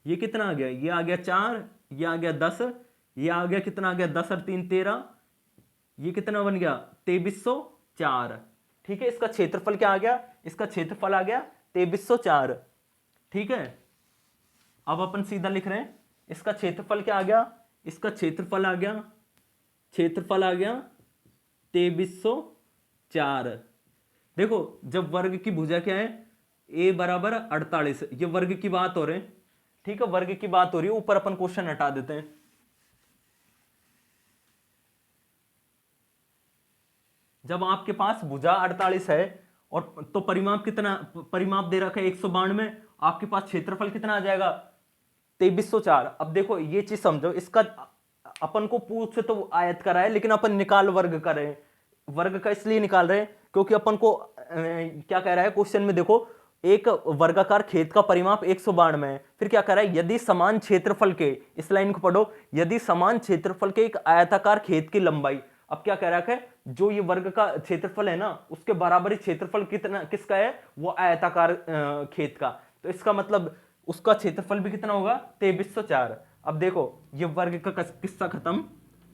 ये कितना आ गया, ये आ गया 4, ये आ गया 10, ये आ गया कितना आ गया 10 और 3 13, ये कितना बन गया 2304, ठीक है। इसका क्षेत्रफल क्या आ गया, इसका क्षेत्रफल आ गया 2304, ठीक है। अब अपन सीधा लिख रहे हैं इसका क्षेत्रफल क्या आ गया, इसका क्षेत्रफल आ गया, क्षेत्रफल आ गया 2304। देखो जब वर्ग की भुजा क्या है a बराबर 48, ये वर्ग की बात हो रही है, ठीक है, वर्ग की बात हो रही है। ऊपर अपन क्वेश्चन हटा देते हैं। जब आपके पास भुजा 48 है और तो परिमाप कितना, परिमाप दे रखा है 192, आपके पास क्षेत्रफल कितना आ जाएगा 2304। अब देखो ये चीज समझो, इसका अपन को पूछ तो आयत करा है, लेकिन अपन निकाल वर्ग कर रहे हैं। वर्ग का इसलिए निकाल रहे हैं क्योंकि अपन को क्या कह रहा है क्वेश्चन में, देखो एक वर्गाकार खेत का परिमाप 192 है। फिर क्या कह रहा है, यदि समान क्षेत्रफल के, इस लाइन को पढ़ो, यदि समान क्षेत्रफल के एक आयताकार खेत की लंबाई। अब क्या कह रहा है, जो ये वर्ग का क्षेत्रफल है ना, उसके बराबर ही क्षेत्रफल कितना किसका है, वो आयताकार खेत का। तो इसका मतलब उसका क्षेत्रफल भी कितना होगा 2304। अब देखो ये वर्ग का किस्सा खत्म।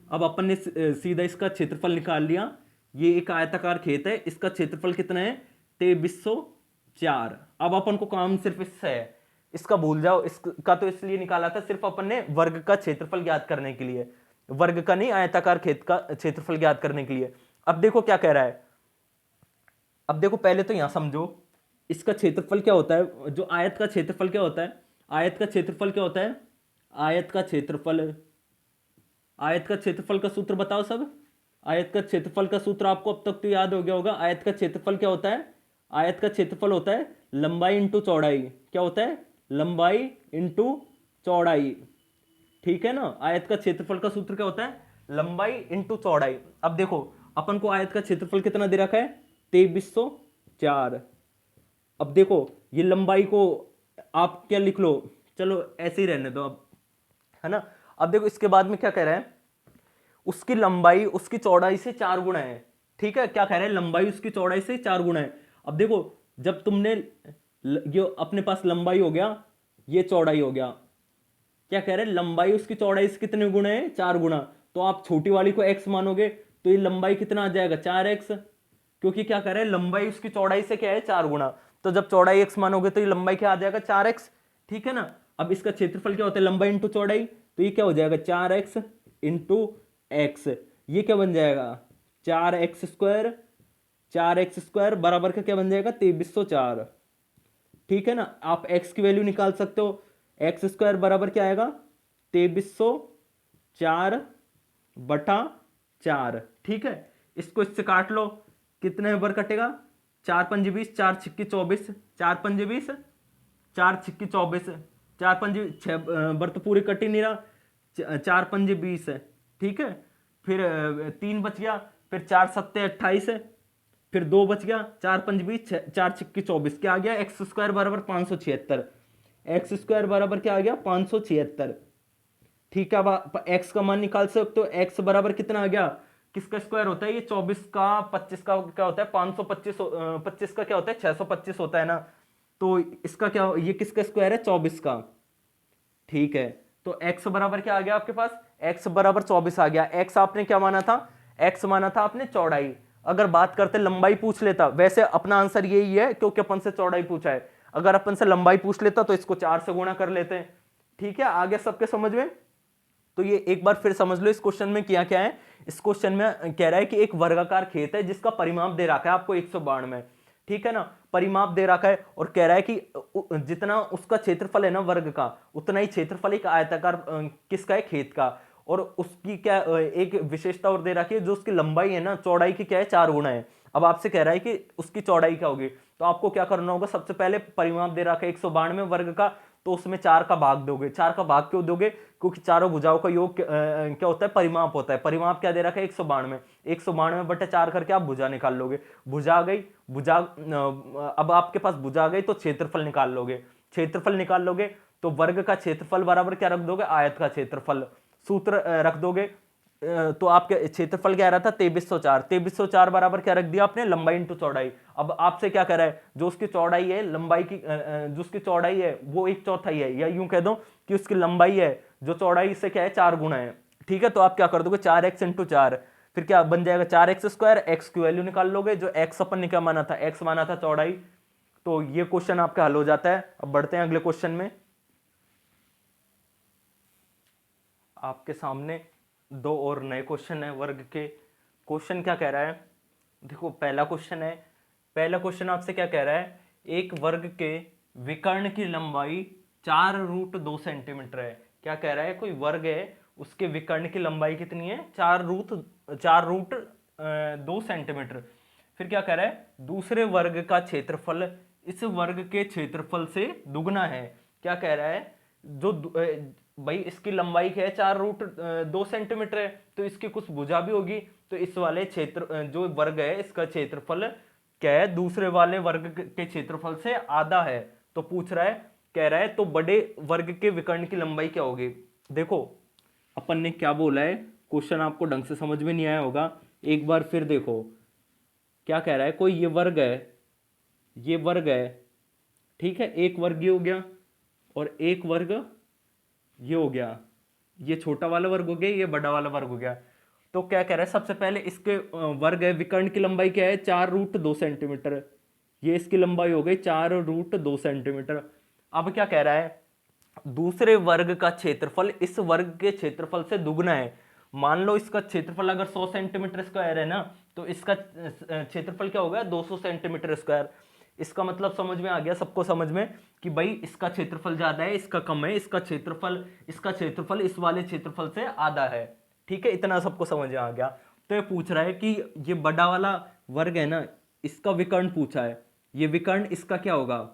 अब अपन ने सीधा इसका क्षेत्रफल निकाल लिया। ये एक आयताकार खेत है, इसका क्षेत्रफल कितना है 2304। अब अपन को काम सिर्फ इससे है, इसका भूल जाओ, इसका तो इसलिए निकाला था सिर्फ अपन ने वर्ग का क्षेत्रफल ज्ञात करने के लिए, वर्ग का नहीं, आयताकार खेत का क्षेत्रफल ज्ञात करने के लिए। अब देखो क्या कह रहा है, अब देखो पहले तो यहां समझो इसका क्षेत्रफल क्या होता है, जो आयत का क्षेत्रफल क्या होता है, आयत का क्षेत्रफल क्या होता है, आयत का क्षेत्रफल, आयत का क्षेत्रफल का सूत्र बताओ सब। आयत का क्षेत्रफल का सूत्र आपको अब तक तो याद हो गया होगा। आयत का क्षेत्रफल क्या होता है, आयत का क्षेत्रफल होता है लंबाई इंटू चौड़ाई। क्या होता है, लंबाई इंटू चौड़ाई, ठीक है ना। आयत का क्षेत्रफल का सूत्र क्या होता है, लंबाई इंटू चौड़ाई। अब देखो अपन को आयत का क्षेत्रफल कितना दे रखा है 2304। अब देखो ये लंबाई को आप क्या लिख लो, चलो ऐसे ही रहने दो अब, है ना। अब देखो इसके बाद में क्या कह रहा है, उसकी लंबाई उसकी चौड़ाई से 4 गुना है, ठीक है। क्या कह रहे हैं, लंबाई उसकी चौड़ाई से 4 गुना है। अब देखो जब तुमने ये अपने पास लंबाई हो गया, ये चौड़ाई हो गया, क्या कह रहे हैं, लंबाई उसकी चौड़ाई से कितने गुना है 4 गुना। तो आप छोटी वाली को x मानोगे तो ये लंबाई कितना आ जाएगा 4x, क्योंकि क्या कह रहे हैं लंबाई उसकी चौड़ाई से क्या है 4 गुना। तो जब चौड़ाई x मानोगे तो ये लंबाई क्या आ जाएगा 4x, ठीक है ना। अब इसका क्षेत्रफल क्या होता है लंबाई इंटू चौड़ाई, तो ये क्या हो जाएगा 4x इंटू x, ये क्या बन जाएगा 4x स्क्वायर, 4x स्क्वायर बराबर का क्या बन जाएगा 2304, ठीक है ना। आप x की वैल्यू निकाल सकते हो, एक्स स्क्वायर बराबर क्या आएगा 2304/4, ठीक है। इसको इससे काट लो, कितने बार कटेगा 4 पंजे 20, 4 छिक्के 24, 4 पंजे 20, 4 छिक्की 24, 4 पंजे 6, बर्त पूरे कट ही नहीं रहा, 4 पंजे 20 है, ठीक है। फिर 3 बच गया, फिर 4 सत्ते 28 है, फिर 2 बच गया, 4 पंज 20, 4 छिक्की 24, क्या आ गया एक्स स्क्वायर बराबर 576, एक्स स्क्वायर बराबर क्या आ गया 576, ठीक है। अब एक्स का मान निकाल सकते हो, एक्स बराबर कितना आ गया, किसका स्क्वायर होता है ये 24 का 25 का क्या होता है 525, 25 का क्या होता है 625 होता है ना, तो इसका क्या ये किसका स्क्वायर है 24 का, ठीक है। तो x बराबर क्या आ गया आपके पास, x बराबर 24 आ गया। x आपने क्या माना था, x माना था आपने चौड़ाई। अगर बात करते लंबाई पूछ लेता, वैसे अपना आंसर यही है क्योंकि अपन से चौड़ाई पूछा है, अगर अपन से लंबाई पूछ लेता तो इसको 4 से गुणा कर लेते हैं, ठीक है। आगे सबके समझ में, तो ये एक बार फिर समझ लो इस क्वेश्चन में क्या क्या है। इस क्वेश्चन में कह रहा है कि एक वर्गाकार खेत है जिसका परिमाप दे रखा है आपको 192, ठीक है ना, परिमाप दे रखा है, और कह रहा है कि जितना उसका क्षेत्रफल है ना वर्ग का, उतना ही क्षेत्रफल एक आयताकार किसका है खेत का, और उसकी क्या एक विशेषता और दे रखी है, जो उसकी लंबाई है ना चौड़ाई की क्या है 4 गुना है। अब आपसे कह रहा है कि उसकी चौड़ाई क्या होगी, तो आपको क्या करना होगा, सबसे पहले परिमाप दे रखा है 192 वर्ग का, तो उसमें 4 का भाग दोगे। 4 का भाग क्यों दोगे, क्योंकि चारों भुजाओं का योग क्या होता है परिमाप होता है। परिमाप क्या दे रखा है 192, 192 बटे 4 करके आप भुजा निकाल लोगे, भुजा आ गई, भुजा अब आपके पास भुजा आ गई तो क्षेत्रफल निकाल लोगे, क्षेत्रफल निकाल लोगे तो वर्ग का क्षेत्रफल बराबर क्या रख दोगे आयत का क्षेत्रफल, सूत्र रख दोगे। तो आपके क्षेत्रफल क्या रहा था 2304, 2304 बराबर क्या रख दिया आपने लंबाई इंटू चौड़ाई। अब आपसे क्या कर रहा है, जो उसकी चौड़ाई है लंबाई की जो उसकी चौड़ाई है वो 1/4 है, या यूं कह दो कि उसकी लंबाई है जो चौड़ाई से क्या है 4 गुना है, ठीक है। तो आप क्या कर दोगे 4x इंटू 4, फिर क्या बन जाएगा 4x स्क्वायर, x की वैल्यू निकाल लोगे, जो x अपन ने क्या माना था x माना था चौड़ाई। तो ये क्वेश्चन आपका हल हो जाता है। अब बढ़ते हैं अगले क्वेश्चन में। आपके सामने 2 और नए क्वेश्चन है वर्ग के। क्वेश्चन क्या कह रहा है, देखो पहला क्वेश्चन है, पहला क्वेश्चन आपसे क्या कह रहा है, एक वर्ग के विकर्ण की लंबाई 4√2 सेंटीमीटर है। क्या कह रहा है, कोई वर्ग है उसके विकर्ण की लंबाई कितनी है 4√2 सेंटीमीटर। फिर क्या कह रहा है, दूसरे वर्ग का क्षेत्रफल इस वर्ग के क्षेत्रफल से दुगना है। क्या कह रहा है, जो भाई इसकी लंबाई क्या है 4√2 सेंटीमीटर है, तो इसकी कुछ भुजा भी होगी, तो इस वाले क्षेत्र जो वर्ग है इसका क्षेत्रफल क्या है दूसरे वाले वर्ग के क्षेत्रफल से आधा है। तो पूछ रहा है, कह रहा है तो बड़े वर्ग के विकर्ण की लंबाई क्या होगी। देखो अपन ने क्या बोला है, क्वेश्चन आपको ढंग से समझ में नहीं आया होगा, एक बार फिर देखो। क्या कह रहा है, कोई ये वर्ग है, ये वर्ग है, ठीक है, एक वर्ग ये हो गया और एक वर्ग ये हो गया, ये छोटा वाला वर्ग हो गया, ये बड़ा वाला वर्ग हो गया। तो क्या कह रहा है, सबसे पहले इसके वर्ग है, विकर्ण की लंबाई क्या है 4√2 सेंटीमीटर, ये इसकी लंबाई हो गई 4√2 सेंटीमीटर। अब क्या कह रहा है, दूसरे वर्ग का क्षेत्रफल इस वर्ग के क्षेत्रफल से दुगना है। मान लो इसका क्षेत्रफल अगर 100 सेंटीमीटर स्क्वायर है ना, तो इसका क्षेत्रफल क्या होगा 200 सेंटीमीटर स्क्वायर। इसका मतलब समझ में आ गया सबको समझ में कि भाई इसका क्षेत्रफल ज्यादा है इसका कम है, इसका क्षेत्रफल इस वाले क्षेत्रफल से आधा है, ठीक है, इतना सबको समझ में आ गया। तो ये पूछ रहा है कि ये बड़ा वाला वर्ग है ना, इसका विकर्ण पूछा है, ये विकर्ण इसका क्या होगा,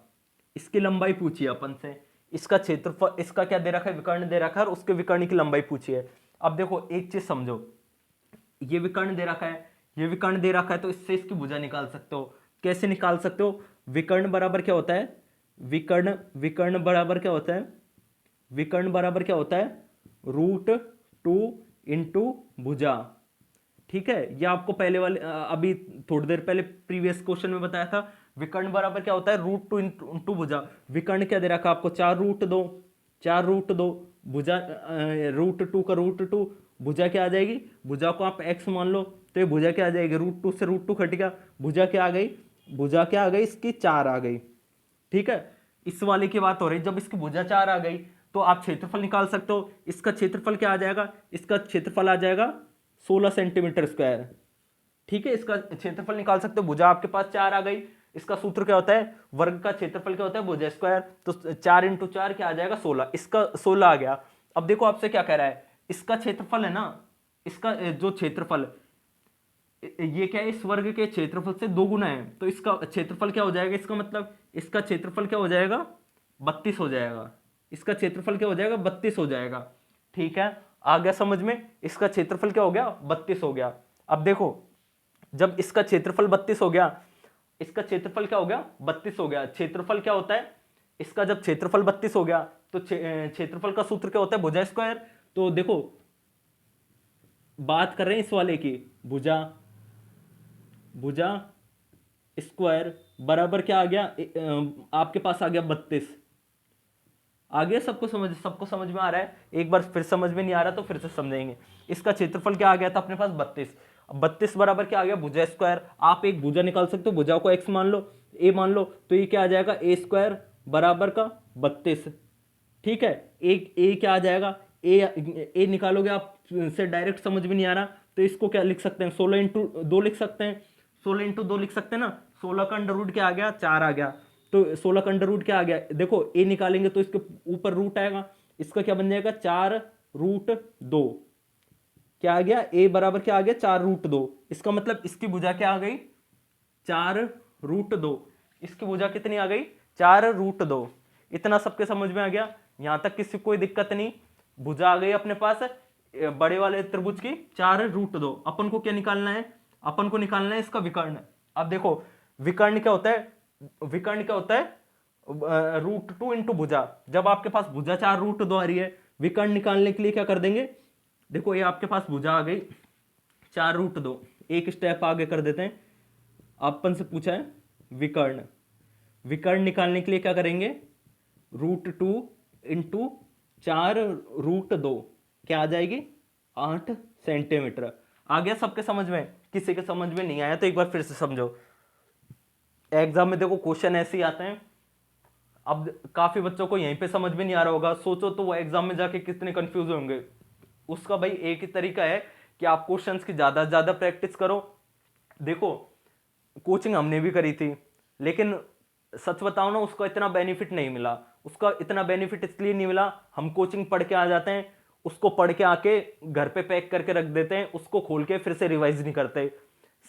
इसकी लंबाई पूछी है अपन से, इसका क्षेत्रफल इसका क्या दे रखा है विकर्ण दे रखा है, और उसके विकर्ण की लंबाई पूछी है। अब देखो एक चीज समझो, ये विकर्ण दे रखा है, ये विकर्ण दे रखा है, तो इससे इसकी भुजा निकाल सकते हो। कैसे निकाल सकते हो, विकर्ण बराबर क्या होता है, विकर्ण विकर्ण बराबर क्या होता है, विकर्ण बराबर क्या होता है √2 इंटू भुजा, ठीक है। ये आपको पहले वाले अभी थोड़ी देर पहले प्रीवियस क्वेश्चन में बताया था, विकर्ण बराबर क्या होता है √2 इंटू भुजा। विकर्ण क्या दे रखा आपको 4√2, 4√2 भुजा √2 का √2, भुजा क्या आ जाएगी, भुजा को आप x मान लो, तो ये भुजा क्या आ जाएगी √2 से √2 कट गया, भुजा क्या आ गई, भुजा क्या आ गई इसकी 4 आ गई, ठीक है। इस वाले की बात हो रही, जब इसकी भुजा 4 आ गई तो आप क्षेत्रफल निकाल सकते हो। इसका क्षेत्रफल क्या आ जाएगा, इसका क्षेत्रफल आ जाएगा 16 सेंटीमीटर स्क्वायर, ठीक है। इसका क्षेत्रफल निकाल सकते हो, भुजा आपके पास 4 आ गई। इसका सूत्र क्या होता है, वर्ग का क्षेत्रफल क्या होता है भुजा स्क्वायर, तो 4 इंटू 4 क्या आ जाएगा 16, इसका 16 आ गया। अब देखो आपसे क्या कह रहा है, इसका क्षेत्रफल है ना, इसका जो क्षेत्रफल ये क्या है इस वर्ग के क्षेत्रफल से 2 गुना है, तो इसका क्षेत्रफल क्या हो जाएगा, इसका मतलब इसका क्षेत्रफल क्या हो जाएगा 32 हो जाएगा। इसका क्षेत्रफल क्या हो जाएगा? 32 हो जाएगा। ठीक है, आ गया समझ में? इसका क्षेत्रफल क्या हो गया? 32 हो गया। अब देखो, जब इसका क्षेत्रफल 32 हो गया, इसका क्षेत्रफल क्या हो गया? 32 हो गया। क्षेत्रफल क्या होता है इसका? जब क्षेत्रफल 32 हो गया तो क्षेत्रफल का सूत्र क्या होता है? भुजा स्क्वायर। तो देखो, बात कर रहे हैं इस वाले की, भुजा भुजा स्क्वायर बराबर क्या आ गया? आपके पास आ गया 32। आ गया? सबको समझ में आ रहा है? एक बार फिर समझ में नहीं आ रहा तो फिर से समझेंगे। इसका क्षेत्रफल क्या आ गया था अपने पास? 32। 32 बराबर क्या आ गया? भुजा स्क्वायर। आप एक भुजा निकाल सकते हो, भुजा को एक्स मान लो, ए मान लो, तो ये क्या आ जाएगा? ए स्क्वायर बराबर का 32। ठीक है, एक ए क्या आ जाएगा? ए निकालोगे आप से डायरेक्ट समझ में नहीं आ रहा तो इसको क्या लिख सकते हैं? 16 × 2 लिख सकते हैं। 16 × 2 लिख सकते हैं ना। 16 का अंडर रूट क्या आ गया? 4 आ गया। तो 16 का अंडर रूट क्या आ गया? देखो, ए निकालेंगे तो इसके ऊपर रूट आएगा, इसका क्या बन जाएगा? 4√2। क्या आ गया? ए बराबर क्या आ गया? 4√2। इसका मतलब इसकी भुजा क्या आ गई? 4√2। इसकी भुजा कितनी आ गई? 4√2। इतना सबके समझ में आ गया? यहां तक किसी कोई दिक्कत नहीं? भुजा आ गई अपने पास बड़े वाले त्रिभुज की 4√2। अपन को क्या निकालना है? अपन को निकालना है इसका विकर्ण। अब देखो, विकर्ण क्या होता है? विकर्ण क्या होता है? √2 इंटू भुजा। जब आपके पास भुजा 4√2 आ रही है, विकर्ण निकालने के लिए क्या कर देंगे? देखो, ये आपके पास भुजा आ गई 4√2। एक स्टेप आगे कर देते हैं। अपन से पूछा है विकर्ण। विकर्ण निकालने के लिए क्या करेंगे? √2 इंटू 4√2 क्या आ जाएगी? 8 सेंटीमीटर। आ गया सबके समझ में? किसी के समझ में नहीं आया तो एक बार फिर से समझो। एग्जाम में देखो क्वेश्चन ऐसे ही आते हैं। अब काफी बच्चों को यहीं पे समझ में नहीं आ रहा होगा, सोचो तो वो एग्जाम में जाके कितने कंफ्यूज होंगे। उसका भाई एक ही तरीका है कि आप क्वेश्चंस की ज्यादा से ज्यादा प्रैक्टिस करो। देखो, कोचिंग हमने भी करी थी, लेकिन सच बताओ ना, उसका इतना बेनिफिट नहीं मिला। उसका इतना बेनिफिट इसलिए नहीं मिला, हम कोचिंग पढ़ के आ जाते हैं, उसको पढ़ के आके घर पे पैक करके रख देते हैं, उसको खोल के फिर से रिवाइज नहीं करते।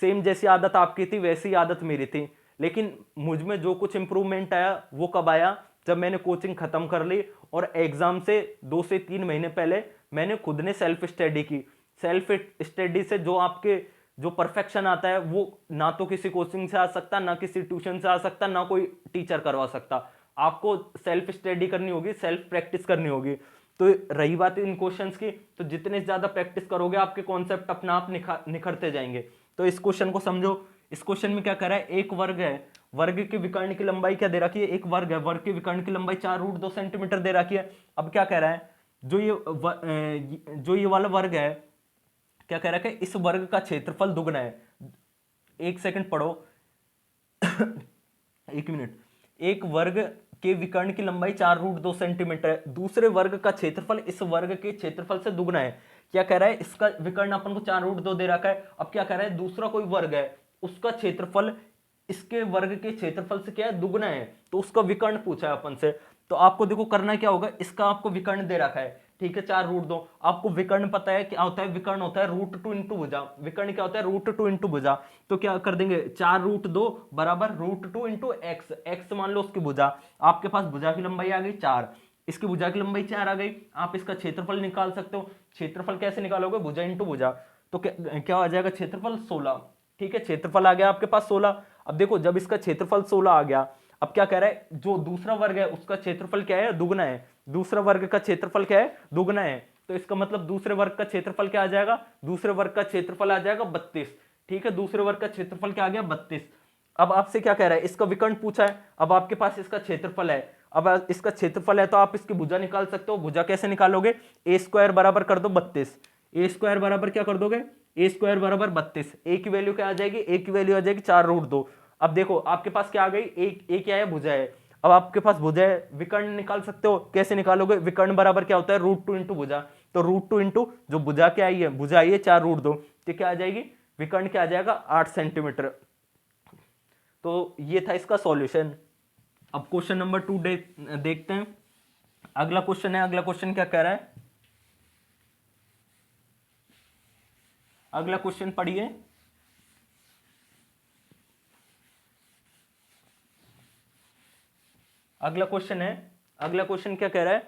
सेम जैसी आदत आपकी थी वैसी आदत मेरी थी। लेकिन मुझ में जो कुछ इंप्रूवमेंट आया वो कब आया? जब मैंने कोचिंग खत्म कर ली और एग्जाम से 2 से 3 महीने पहले मैंने खुद ने सेल्फ स्टडी की। सेल्फ स्टडी से जो आपके जो परफेक्शन आता है वो ना तो किसी कोचिंग से आ सकता, ना किसी ट्यूशन से आ सकता, ना कोई टीचर करवा सकता। आपको सेल्फ स्टडी करनी होगी, सेल्फ प्रैक्टिस करनी होगी। तो रही बात इन क्वेश्चंस की, तो जितने ज्यादा प्रैक्टिस करोगे आपके कॉन्सेप्ट अपने आप निखरते जाएंगे। तो इस क्वेश्चन को समझो। इस क्वेश्चन में क्या कर रहा है? एक वर्ग है, वर्ग के विकर्ण की लंबाई क्या दे रखी है? एक वर्ग है, वर्ग के विकर्ण की लंबाई 4√2 सेंटीमीटर दे रखी है। अब क्या कह रहा है? जो ये वाला वर्ग है, क्या कह रहा है? इस वर्ग का क्षेत्रफल दुगना है। एक सेकंड पढ़ो। एक मिनट। एक वर्ग के विकर्ण की लंबाई 4√2 सेंटीमीटर है, दूसरे वर्ग का क्षेत्रफल इस वर्ग के क्षेत्रफल से दुगना है। क्या कह रहा है? इसका विकर्ण अपन को 4√2 दे रखा है। अब क्या कह रहा है? दूसरा कोई वर्ग है, उसका क्षेत्रफल इसके वर्ग के क्षेत्रफल से क्या है? दुगना है। तो उसका विकर्ण पूछा है अपन से। तो आपको देखो करना क्या होगा, इसका आपको विकर्ण दे रखा है, ठीक है, 4√2। आपको विकर्ण पता है क्या होता है? विकर्ण होता है √2 इंटू भुजा। विकर्ण क्या होता है? √2 इंटू भुजा। तो क्या कर देंगे? 4√2 बराबर √2 इंटू एक्स। एक्स मान लो उसकी भुजा। आपके पास भुजा की लंबाई आ गई 4, इसकी भुजा की लंबाई 4 आ गई। आप इसका क्षेत्रफल निकाल सकते हो। क्षेत्रफल कैसे निकालोगे? भुजा इंटू भुजा। तो क्या आ जाएगा? क्षेत्रफल 16। ठीक है, क्षेत्रफल आ गया आपके पास 16। अब देखो, जब इसका क्षेत्रफल 16 आ गया, अब क्या कह रहा है? जो दूसरा वर्ग है उसका क्षेत्रफल क्या है? दुगना है। दूसरा वर्ग का क्षेत्रफल क्या है? दुगना है। तो इसका मतलब दूसरे वर्ग का क्षेत्रफल क्या आ जाएगा? दूसरे वर्ग का क्षेत्रफल आ जाएगा 32। ठीक है, दूसरे वर्ग का क्षेत्रफल क्या आ गया? 32। अब आपसे क्या कह रहा है? इसका विकर्ण पूछा है। अब आपके पास इसका क्षेत्रफल है। अब इसका क्षेत्रफल है तो आप इसकी भुजा निकाल सकते हो। भुजा कैसे निकालोगे? ए स्क्वायर बराबर कर दो 32। ए स्क्वायर बराबर क्या कर दोगे? ए स्क्वायर बराबर 32। ए की वैल्यू क्या आ जाएगी? ए की वैल्यू आ जाएगी 4√2। अब देखो आपके पास क्या आ गई? ए क्या है? भुजा है। अब आपके पास भुजा है, विकर्ण निकाल सकते हो। कैसे निकालोगे? विकर्ण बराबर क्या होता है? √2 इंटू भुजा। तो √2 इंटू जो भुजा क्या आई है, भुजा आई है 4√2, तो क्या आ जाएगी? विकर्ण क्या आ जाएगा? 8 सेंटीमीटर। तो ये था इसका सॉल्यूशन। अब क्वेश्चन नंबर 2 देखते हैं। अगला क्वेश्चन है, अगला क्वेश्चन क्या कह रहा है? अगला क्वेश्चन पढ़िए। अगला क्वेश्चन है, अगला क्वेश्चन क्या कह रहा है,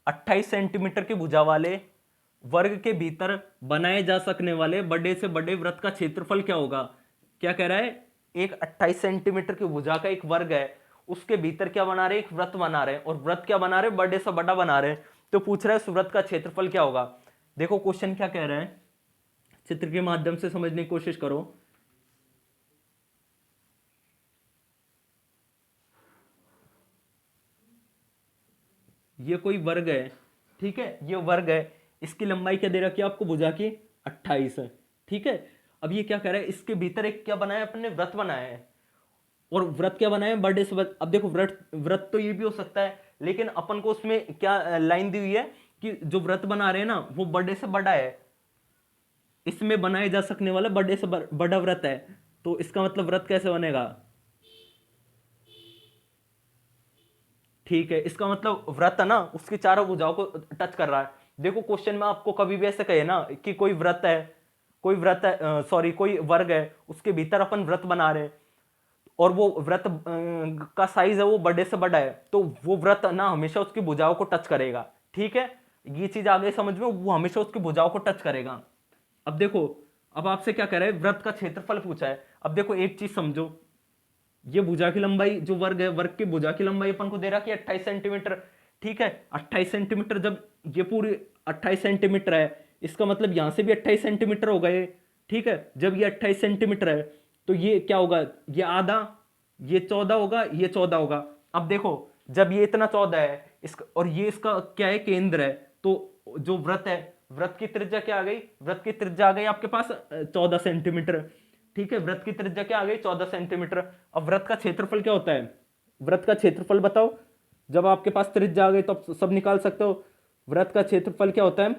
28 सेंटीमीटर की भुजा वाले वर्ग के भीतर बनाए जा सकने वाले बड़े से बड़े वृत्त का क्षेत्रफल क्या होगा। क्या कह रहा है, एक 28 सेंटीमीटर की भुजा का एक वर्ग है, उसके भीतर क्या बना रहे हैं, एक वृत्त बना रहे हैं, और वृत्त क्या बना रहे हैं, बड़े से बड़ा बना रहे हैं। तो पूछ रहा है उस वृत्त का क्षेत्रफल क्या होगा। देखो क्वेश्चन क्या कह रहा है, चित्र के माध्यम से समझने की कोशिश करो। ये कोई वर्ग है, ठीक है, ये वर्ग है, इसकी लंबाई क्या दे रखी है आपको, भुजा की 28 है, ठीक है। अब ये क्या कह रहा है, इसके भीतर एक क्या बनाया, अपने वृत्त बनाया है, और वृत्त क्या बनाया है, बड़े से अब देखो वृत्त वृत्त तो ये भी हो सकता है, लेकिन अपन को उसमें क्या लाइन दी हुई है कि जो वृत्त बना रहे हैं ना वो बड़े से बड़ा है, इसमें बनाए जा सकने वाला बड़े से बड़ा वृत्त है। तो इसका मतलब वृत्त कैसे बनेगा, ठीक है, इसका मतलब वृत्त है ना उसकी चारों भुजाओं को टच कर रहा है। देखो क्वेश्चन में आपको कभी भी ऐसे कहे ना कि कोई वृत्त है, कोई वृत्त है, सॉरी कोई वर्ग है, उसके भीतर अपन वृत्त बना रहे हैं, और वो वृत्त का साइज है वो बड़े से बड़ा है, तो वो वृत्त ना हमेशा उसकी भुजाओं को टच करेगा, ठीक है। ये चीज आगे समझ में, वो हमेशा उसकी भुजाओं को टच करेगा। अब देखो, अब आपसे क्या कह रहा है, वृत्त का क्षेत्रफल पूछा है। अब देखो एक चीज समझो, ये भुजा की लंबाई जो वर्ग है, वर्ग की भुजा की लंबाई अपन को दे रहा कि 28 सेंटीमीटर, ठीक है। 28 सेंटीमीटर, जब ये पूरी 28 सेंटीमीटर है, इसका मतलब यहां से भी 28 सेंटीमीटर होगा ये, ठीक है। जब ये 28 सेंटीमीटर है तो ये क्या होगा, ये आधा, ये 14 होगा, ये 14 होगा। अब देखो जब ये इतना 14 है इसका, और ये इसका क्या है, केंद्र है, तो जो वृत्त है, वृत्त की त्रिज्या क्या आ गई, वृत्त की त्रिज्या आ गई आपके पास 14 सेंटीमीटर, ठीक है। वृत्त की त्रिज्या क्या आ गई, 14 सेंटीमीटर। अब वृत्त का क्षेत्रफल क्या होता है, वृत्त का क्षेत्रफल बताओ, जब आपके पास त्रिज्या आ गई तो आप सब निकाल सकते हो। वृत्त का क्षेत्रफल क्या होता है,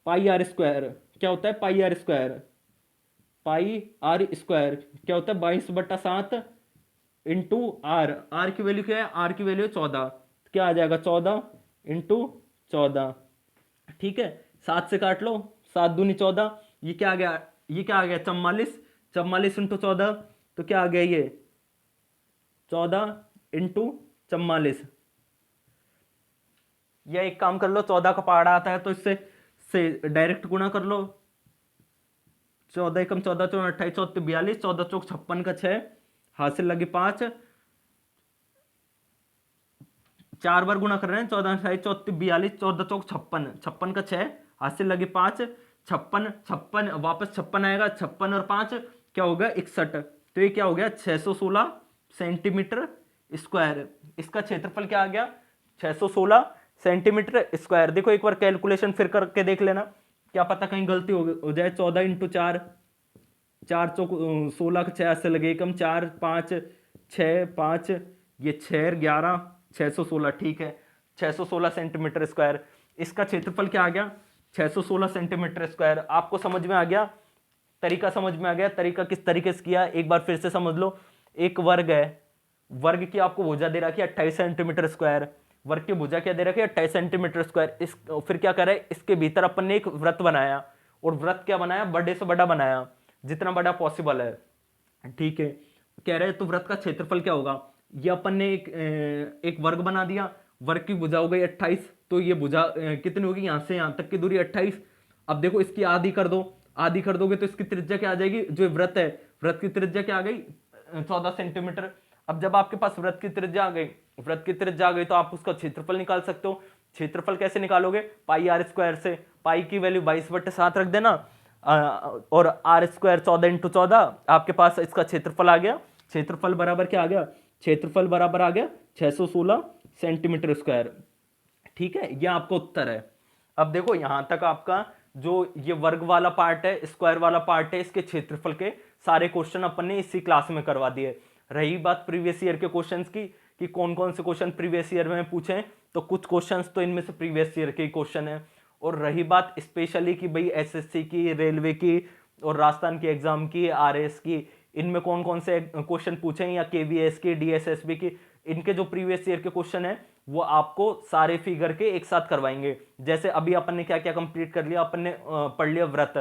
पाई आर स्क्वायर, क्या होता है, pi R square, pi R square क्या होता है, 22/7 इंटू आर, आर की वैल्यू क्या है, आर की वैल्यू 14, क्या आ जाएगा 14 इंटू 14, ठीक है। 7 से काट लो, 7 दूनी 14, ये क्या आ गया, ये क्या आ गया 44, 44 इंटू 14, तो क्या आ गया ये 14 इंटू 44। या एक काम कर लो, 14 का पहाड़ा आता है तो इससे डायरेक्ट गुणा कर लो, 14 एकम 14 चौन 28 चौथ 42, 14 चौक 56 का 6, हाथ से लगे 5, 4 बार गुणा कर रहे हैं, 14 28 चौथ 42, 14 चौक 56, 56 का 6, हाथ से लगे 5, 56 56 वापस 56 आएगा, 56 और 5 क्या होगा 61, तो ये क्या हो गया 616 सेंटीमीटर स्क्वायर। इसका क्षेत्रफल क्या आ गया 616 सेंटीमीटर स्क्वायर। देखो एक बार कैलकुलेशन फिर करके देख लेना, क्या पता कहीं गलती हो जाए। 14 इंटू 4, 4 चौक 16 का 6 से लगे एकम, 4 5 6 5, ये 6 11 616, ठीक है 616 सेंटीमीटर स्क्वायर। इसका क्षेत्रफल क्या आ गया 616 सेंटीमीटर स्क्वायर। आपको समझ में आ गया, तरीका समझ में आ गया, तरीका किस तरीके से किया एक बार फिर से समझ लो। एक वर्ग है, वर्ग की आपको भुजा दे रखी है 28 सेंटीमीटर स्क्वायर, वर्ग की भुजा क्या दे रखी है 28 सेंटीमीटर स्क्वायर। इस फिर क्या कर रहे हैं, इसके भीतर अपन ने एक वृत्त बनाया, और वृत्त क्या बनाया, बड़े से बड़ा बनाया, जितना बड़ा पॉसिबल है, ठीक है। कह रहे हैं तो वृत्त का क्षेत्रफल क्या होगा, ये अपन ने एक वर्ग बना दिया, वर्ग की भुजा हो गई 28, तो ये भुजा कितनी होगी, यहां से यहां तक की दूरी 28। अब देखो इसकी आधी कर दो, आधी कर दोगे तो इसकी त्रिज्या क्या आ जाएगी, जो वृत्त है वृत्त की त्रिज्या क्या आ गई 14 सेंटीमीटर। अब जब आपके पास वृत्त की त्रिज्या आ गई, वृत्त की त्रिज्या आ गई तो आप उसका क्षेत्रफल निकाल सकते हो। क्षेत्रफल कैसे निकालोगे, पाई आर स्क्वायर से, पाई की वैल्यू 22/7 रख देना, और आर स्क्वायर 14 इंटू 14, आपके पास इसका क्षेत्रफल आ गया। क्षेत्रफल बराबर क्या आ गया, क्षेत्रफल बराबर आ गया 616 सेंटीमीटर स्क्वायर, ठीक है। यह आपका उत्तर है। अब देखो यहां तक आपका जो ये वर्ग वाला पार्ट है, स्क्वायर वाला पार्ट है, इसके क्षेत्रफल के सारे क्वेश्चन अपन ने इसी क्लास में करवा दिए। रही बात प्रीवियस ईयर के क्वेश्चंस की कि कौन कौन से क्वेश्चन प्रीवियस ईयर में पूछे, तो कुछ क्वेश्चंस तो इनमें से प्रीवियस ईयर के क्वेश्चन है। और रही बात स्पेशली कि भाई एसएससी की, रेलवे की और राजस्थान की एग्जाम की, आरएस की, इनमें कौन कौन से क्वेश्चन पूछे, या केवीएस की, डीएसएसबी की, इनके जो प्रीवियस ईयर के क्वेश्चन है वो आपको सारे फिगर के एक साथ करवाएंगे। जैसे अभी अपन ने क्या क्या कंप्लीट कर लिया, अपन ने पढ़ लिया व्रत,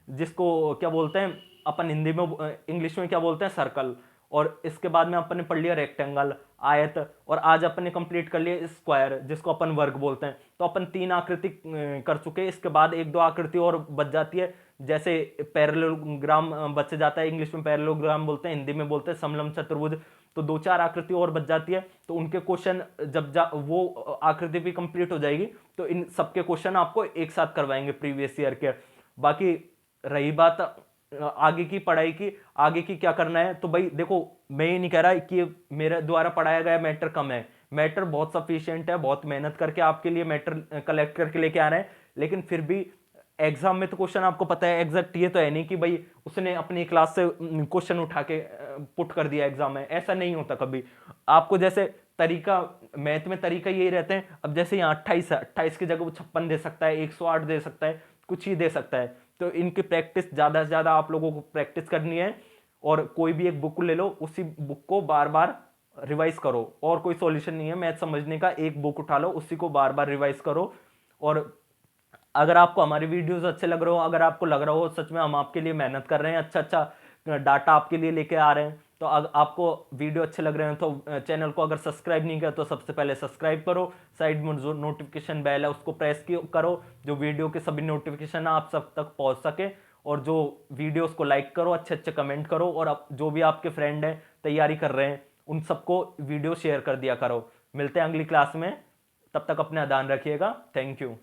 जिसको क्या बोलते हैं अपन हिंदी में, इंग्लिश में क्या बोलते हैं सर्कल, और इसके बाद में अपन ने पढ़ लिया रेक्टेंगल, आयत, और आज अपन ने कंप्लीट कर लिया स्क्वायर जिसको अपन वर्ग बोलते हैं। तो अपन 3 आकृति कर चुके हैं। इसके बाद 1-2 आकृति और बच जाती है, जैसे पैरेललोग्राम बच जाता है, इंग्लिश में पैरेललोग्राम बोलते हैं, हिंदी में बोलते हैं समलंब चतुर्भुज। तो 2-4 आकृति और बच जाती है। तो उनके क्वेश्चन वो आकृति भी कंप्लीट हो जाएगी तो इन सबके क्वेश्चन आपको एक साथ करवाएंगे प्रीवियस ईयर के। बाकी रही बात आगे की पढ़ाई की, आगे की क्या करना है, तो भाई देखो मैं ये नहीं कह रहा कि मेरे द्वारा पढ़ाया गया मैटर कम है, मैटर बहुत सफिशिएंट है, बहुत मेहनत करके आपके लिए मैटर कलेक्ट करके लेके आ रहे हैं। लेकिन फिर भी एग्जाम में तो क्वेश्चन आपको पता है एग्जैक्ट ये तो है नहीं कि भाई उसने अपनी क्लास से क्वेश्चन उठा के पुट कर दिया एग्जाम में, ऐसा नहीं होता कभी। आपको जैसे तरीका, मैथ में तरीका यही रहते हैं। अब जैसे यहाँ 28 है, 28 की जगह वो 56 दे सकता है, 108 दे सकता है, कुछ ही दे सकता है। तो इनकी प्रैक्टिस ज़्यादा से ज़्यादा आप लोगों को प्रैक्टिस करनी है। और कोई भी एक बुक ले लो, उसी बुक को बार बार रिवाइज करो, और कोई सॉल्यूशन नहीं है मैथ समझने का। एक बुक उठा लो, उसी को बार बार रिवाइज करो। और अगर आपको हमारे वीडियोस अच्छे लग रहे हो, अगर आपको लग रहा हो सच में हम आपके लिए मेहनत कर रहे हैं, अच्छा अच्छा डाटा आपके लिए लेके आ रहे हैं, तो अगर आपको वीडियो अच्छे लग रहे हैं तो चैनल को अगर सब्सक्राइब नहीं किया तो सबसे पहले सब्सक्राइब करो। साइड में जो नोटिफिकेशन बेल है उसको प्रेस करो, जो वीडियो के सभी नोटिफिकेशन आप सब तक पहुंच सके। और जो वीडियोस को लाइक करो, अच्छे अच्छे कमेंट करो, और जो भी आपके फ्रेंड हैं तैयारी कर रहे हैं उन सबको वीडियो शेयर कर दिया करो। मिलते हैं अगली क्लास में, तब तक अपना ध्यान रखिएगा। Thank you.